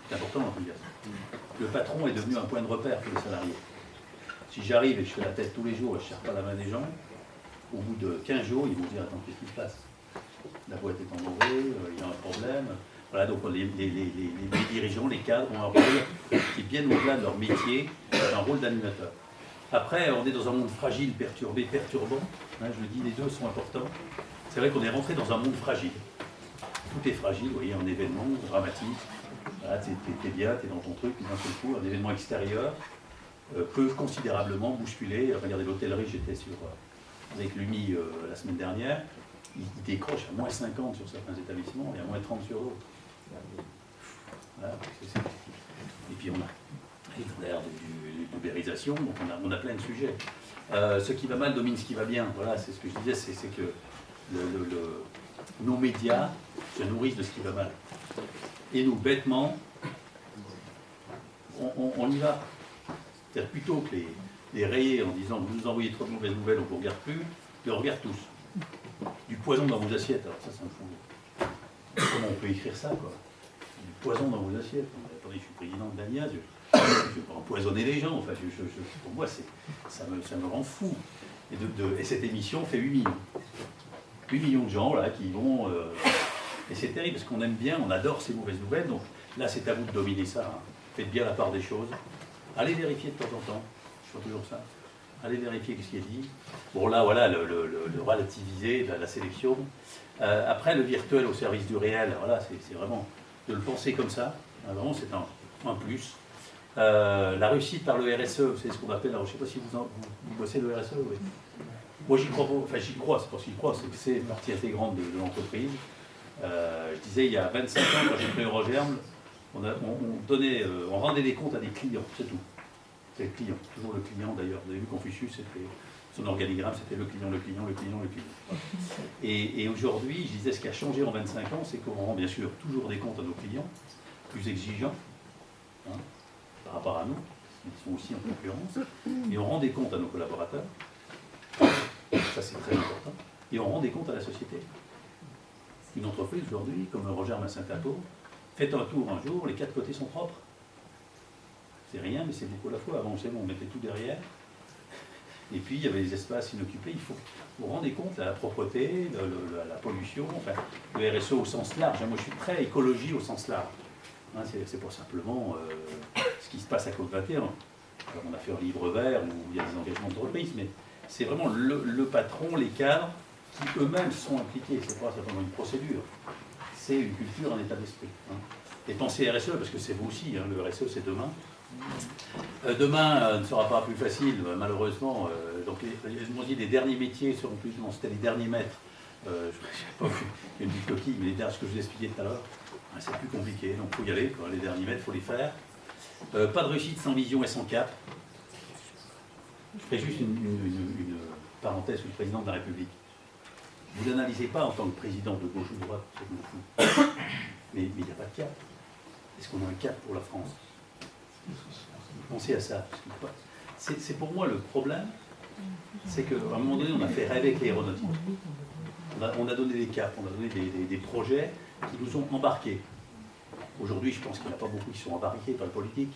C'est important l'enthousiasme. Le patron est devenu un point de repère pour les salariés. Si j'arrive et que je fais la tête tous les jours et je ne serre pas la main des gens, au bout de 15 jours, ils vont dire attends, qu'est-ce qui se passe? La boîte est en danger, il y a un problème. Voilà, donc les dirigeants, les cadres ont un rôle qui est bien au-delà de leur métier, un rôle d'animateur. Après, on est dans un monde fragile, perturbé, perturbant. Hein, je le dis, les deux sont importants. C'est vrai qu'on est rentré dans un monde fragile. Tout est fragile, vous voyez, un événement dramatique. Voilà, t'es bien, t'es dans ton truc, d'un seul coup, un événement extérieur peut considérablement bousculer. Regardez l'hôtellerie, j'étais avec l'UMI la semaine dernière. Il décroche à moins 50 sur certains établissements et à moins 30 sur d'autres. Voilà, et puis on a l'ère de l'ubérisation, donc on a plein de sujets. Ce qui va mal domine ce qui va bien. Voilà, c'est ce que je disais, c'est que nos médias se nourrissent de ce qui va mal. Et nous, bêtement, on y va. C'est-à-dire plutôt que les rayer en disant vous nous envoyez trop de mauvaises nouvelles, on ne vous regarde plus, ils regardent tous. Du poison dans vos assiettes, alors ça me fout. Comment on peut écrire ça, quoi? Du poison dans vos assiettes. Attendez, je suis président de l'ANIA, je ne vais pas empoisonner les gens. Enfin, pour moi, ça me rend fou. Et cette émission fait 8 millions. 8 millions de gens là, qui vont... et c'est terrible, parce qu'on aime bien, on adore ces mauvaises nouvelles. Donc là, c'est à vous de dominer ça. Hein. Faites bien la part des choses. Allez vérifier de temps en temps. Je fais toujours ça. Allez vérifier ce qui est dit. Bon là, voilà, le relativiser, la sélection. Après, le virtuel au service du réel, voilà, c'est vraiment de le penser comme ça. Vraiment, c'est un plus. La réussite par le RSE, c'est ce qu'on appelle, alors, je ne sais pas si vous bossez le RSE, oui. Moi, j'y crois pas, enfin j'y crois, c'est pas que j'y crois, c'est que c'est partie intégrante de l'entreprise. Je disais, il y a 25 ans, quand j'ai créé Eurogerm, on rendait des comptes à des clients, c'est tout. C'est le client, toujours le client d'ailleurs. Vous avez vu Confucius, c'était son organigramme, c'était le client, le client, le client, le client. Et aujourd'hui, je disais, ce qui a changé en 25 ans, c'est qu'on rend bien sûr toujours des comptes à nos clients, plus exigeants, hein, par rapport à nous. ils sont aussi en concurrence, et on rend des comptes à nos collaborateurs, ça c'est très important, et on rend des comptes à la société. Une entreprise aujourd'hui, comme Roger Massin-Capo, faites un tour un jour, les 4 côtés sont propres. C'est rien, mais c'est beaucoup à la fois. Avant, on mettait tout derrière. Et puis, il y avait les espaces inoccupés. Il faut vous rendre compte de la propreté, la pollution, enfin, le RSE au sens large. Moi, je suis très écologie au sens large. Hein, c'est pas simplement ce qui se passe à COP21. Alors, on a fait un livre vert où il y a des engagements d'entreprise, mais c'est vraiment le patron, les cadres, qui eux-mêmes sont impliqués. C'est pas simplement une procédure. C'est une culture, un état d'esprit. Hein. Et pensez RSE, parce que c'est vous aussi, hein, le RSE c'est demain. Demain ne sera pas plus facile, malheureusement. Donc les derniers métiers seront plus, non, c'était les derniers maîtres. Je ne sais pas, il y a une petite coquille, mais ce que je vous expliquais tout à l'heure, c'est plus compliqué, donc il faut y aller, quoi. Les derniers maîtres, il faut les faire. Pas de réussite sans vision et sans cap. Je ferai juste une parenthèse sur le président de la République. Vous n'analysez pas en tant que président de gauche ou de droite, c'est fou. Mais il n'y a pas de cap. Est-ce qu'on a un cap pour la France? Pensez à ça. C'est pour moi le problème, c'est qu'à un moment donné, on a fait rêver avec l'aéronautique. On a donné des caps, on a donné des projets qui nous ont embarqués. Aujourd'hui, je pense qu'il n'y en a pas beaucoup qui sont embarqués par le politique,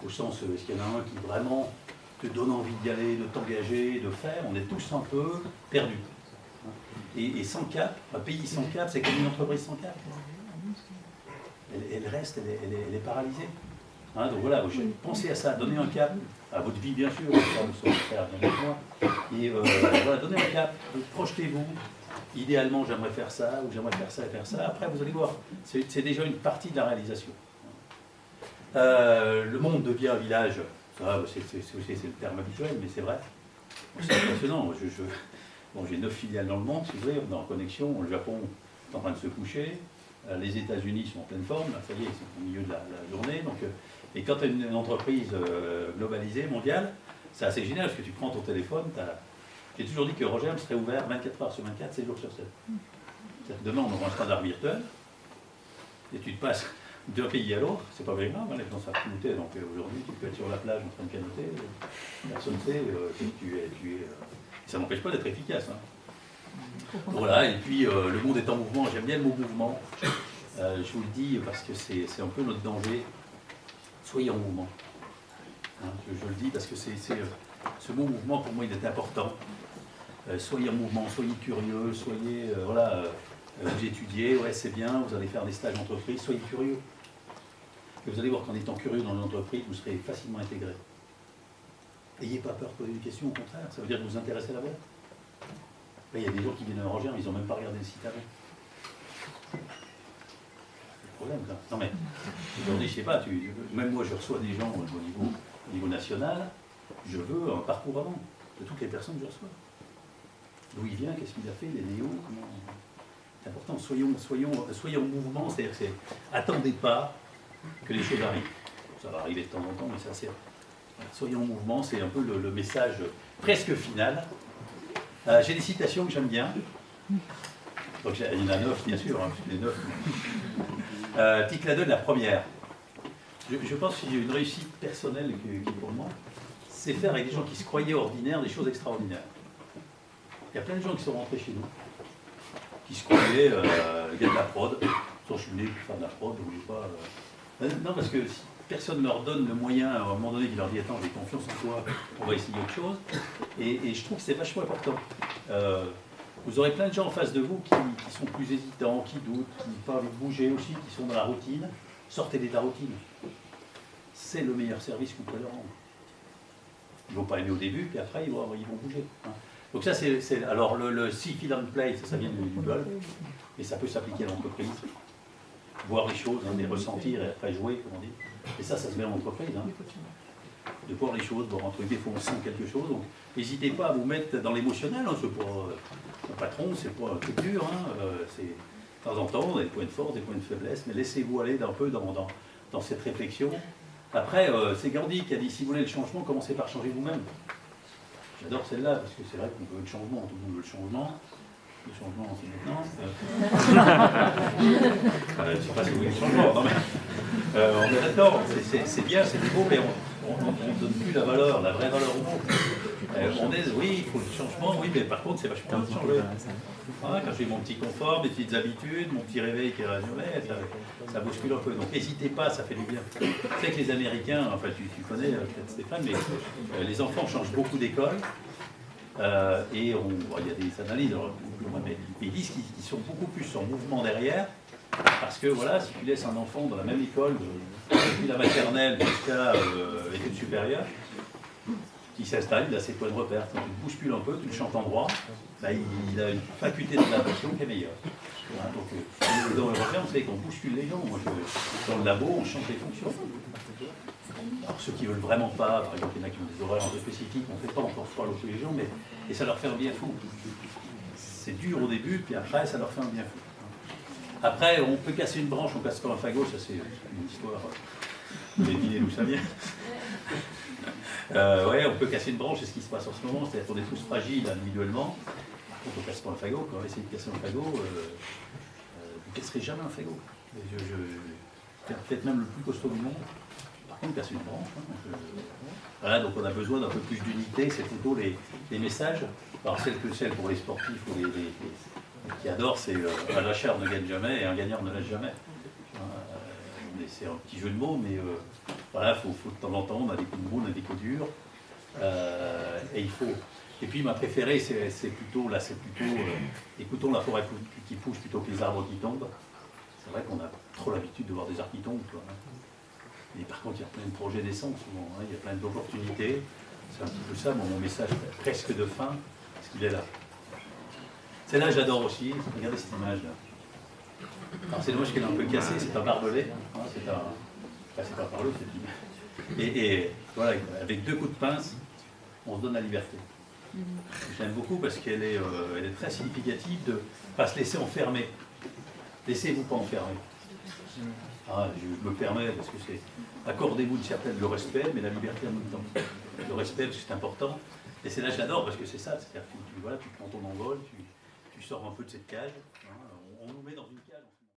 au sens, est-ce qu'il y en a un qui vraiment te donne envie d'y aller, de t'engager, de faire? On est tous un peu perdus. Et sans cap, un pays sans cap, c'est comme une entreprise sans cap. Elle reste, elle est paralysée. Hein, donc voilà, pensez à ça, donnez un cap à votre vie, bien sûr, ça vous saurez faire bien avec moi. Et voilà, donnez un cap, projetez-vous. Idéalement, j'aimerais faire ça, ou j'aimerais faire ça et faire ça. Après, vous allez voir, c'est déjà une partie de la réalisation. Le monde devient un village, ça, c'est le terme habituel, mais c'est vrai. C'est impressionnant. Bon, j'ai 9 filiales dans le monde, si vous voulez, on est en connexion. Le Japon est en train de se coucher. Les États-Unis sont en pleine forme, là, ça y est, c'est au milieu de la journée. Donc, et quand tu as une entreprise globalisée, mondiale, c'est assez génial parce que tu prends ton téléphone. J'ai toujours dit que Roger serait ouvert 24 heures sur 24, 7 jours sur 7. Demain, on aura un standard virtuel et tu te passes d'un pays à l'autre, c'est pas very grave, hein, les gens savent canoter. Donc aujourd'hui, tu peux être sur la plage en train de canoter, personne ne sait, tu es ça n'empêche pas d'être efficace. Hein. Voilà, et puis le monde est en mouvement, j'aime bien le mot mouvement. Je vous le dis parce que c'est un peu notre danger. Soyez en mouvement. Hein, je le dis parce que ce mot mouvement, pour moi, il est important. Soyez en mouvement, soyez curieux, soyez, vous étudiez, ouais, c'est bien, vous allez faire des stages d'entreprise, soyez curieux. Et vous allez voir qu'en étant curieux dans une entreprise, vous serez facilement intégré. N'ayez pas peur de poser des questions, au contraire, ça veut dire que vous vous intéressez à la boîte. Il y a des gens qui viennent à Roger, ils n'ont même pas regardé le site avant. C'est le problème, ça. Non mais, aujourd'hui, je sais pas, même moi je reçois des gens au niveau national, je veux un parcours avant de toutes les personnes que je reçois. D'où il vient, qu'est-ce qu'il a fait, les néos, comment... C'est important, soyons en mouvement, c'est-à-dire attendez pas que les choses arrivent. Ça va arriver de temps en temps, mais c'est assez... Soyons en mouvement, c'est un peu le message presque final. J'ai des citations que j'aime bien. Donc, il y en a 9, bien sûr, hein, les 9. Tic-la-donne, la première. Je pense qu'il y a une réussite personnelle qui pour moi, c'est faire avec des gens qui se croyaient ordinaires des choses extraordinaires. Il y a plein de gens qui sont rentrés chez nous, qui se croyaient gars de la prod. Je suis venu pour faire de la prod, je voulais pas... Non, parce que si personne ne leur donne le moyen, à un moment donné, qui leur dit « Attends, j'ai confiance en toi, on va essayer autre chose ». Et je trouve que c'est vachement important. Vous aurez plein de gens en face de vous qui sont plus hésitants, qui doutent, qui n'ont pas envie de bouger aussi, qui sont dans la routine. Sortez-les de la routine. C'est le meilleur service que vous pouvez leur rendre. Ils ne vont pas aimer au début, puis après, ils vont bouger. Hein. Donc ça, c'est alors le see, feel and play, ça vient du golf, et ça peut s'appliquer à l'entreprise. Voir les choses, hein, les ressentir, et après jouer, comme on dit. Et ça se met en entreprise. Hein. De voir les choses, voir entre des fois on sent quelque chose. Donc n'hésitez pas à vous mettre dans l'émotionnel. Hein, c'est pas un patron, c'est pas un truc dur. Hein, c'est de temps en temps, des points de force, des points de faiblesse, mais laissez-vous aller un peu dans cette réflexion. Après, c'est Gandhi qui a dit si vous voulez le changement, commencez par changer vous-même. J'adore celle-là, parce que c'est vrai qu'on veut le changement, tout le monde veut le changement. Le changement, c'est maintenant. Je ne sais pas si vous voulez le changement, non, mais On est là-dedans, c'est bien, c'est beau, mais on ne donne plus la valeur, la vraie valeur au mot. On est, oui, il faut le changement, oui, mais par contre, c'est vachement bien de changer. Voilà, quand j'ai mon petit confort, mes petites habitudes, mon petit réveil qui est résumé, ça bouscule un peu. Donc n'hésitez pas, ça fait du bien. Tu sais que les Américains, enfin tu connais peut-être Stéphane, mais les enfants changent beaucoup d'école. Et il y a des analyses, alors, mais ils disent qu'ils sont beaucoup plus en mouvement derrière, parce que voilà, si tu laisses un enfant dans la même école, depuis la maternelle jusqu'à l'étude supérieure, qui s'installe, il a ses points de repère. Quand tu le bouscules un peu, tu le chantes en droit, bah, il a une faculté d'adaptation qui est meilleure. Voilà, donc, dans le repère, on sait qu'on bouscule les gens. Moi, dans le labo, on change les fonctions. Alors, ceux qui ne veulent vraiment pas, par exemple, il y en a qui ont des horaires un peu spécifiques, on ne fait pas encore froid tous les jours, mais et ça leur fait un bien fou. C'est dur au début, puis après, ça leur fait un bien fou. Après, on peut casser une branche, on casse pas un fagot, ça c'est une histoire. Vous avez deviné d'où ça vient. Ouais, on peut casser une branche, c'est ce qui se passe en ce moment, c'est-à-dire qu'on est tous fragiles individuellement. Par contre, on ne casse pas un fagot, quand on essaie de casser un fagot, vous ne casserez jamais un fagot. Peut-être même le plus costaud du monde. Par contre, casser une branche. Hein, voilà, donc on a besoin d'un peu plus d'unité, c'est plutôt les messages. Alors celle pour les sportifs ou les qui adorent, c'est un lâcheur ne gagne jamais et un gagnant ne lâche jamais. C'est un petit jeu de mots, mais voilà, faut de temps en temps, on a des coups de boule, on a des coups durs. Et il faut. Et puis ma préférée, c'est plutôt écoutons la forêt qui pousse plutôt que les arbres qui tombent. C'est vrai qu'on a trop l'habitude de voir des arbres qui tombent. Quoi, hein. Mais par contre, il y a plein de projets naissants souvent, hein, il y a plein d'opportunités. C'est un petit peu ça, mon message presque de fin, parce qu'il est là. Celle-là, j'adore aussi. Regardez cette image-là. Alors c'est dommage qu'elle est un peu cassée, c'est un barbelé. Hein, c'est un parleux, c'est et voilà, avec 2 coups de pince, on se donne la liberté. J'aime beaucoup parce qu'elle est très significative de ne pas se laisser enfermer. Laissez-vous pas enfermer. Ah, je me permets, parce que c'est accordez-vous une certaine le respect, mais la liberté en même temps. Le respect, parce que c'est important. Et c'est là que j'adore, parce que c'est ça, c'est-à-dire que voilà, tu prends ton envol, tu sors un peu de cette cage, hein, on nous met dans une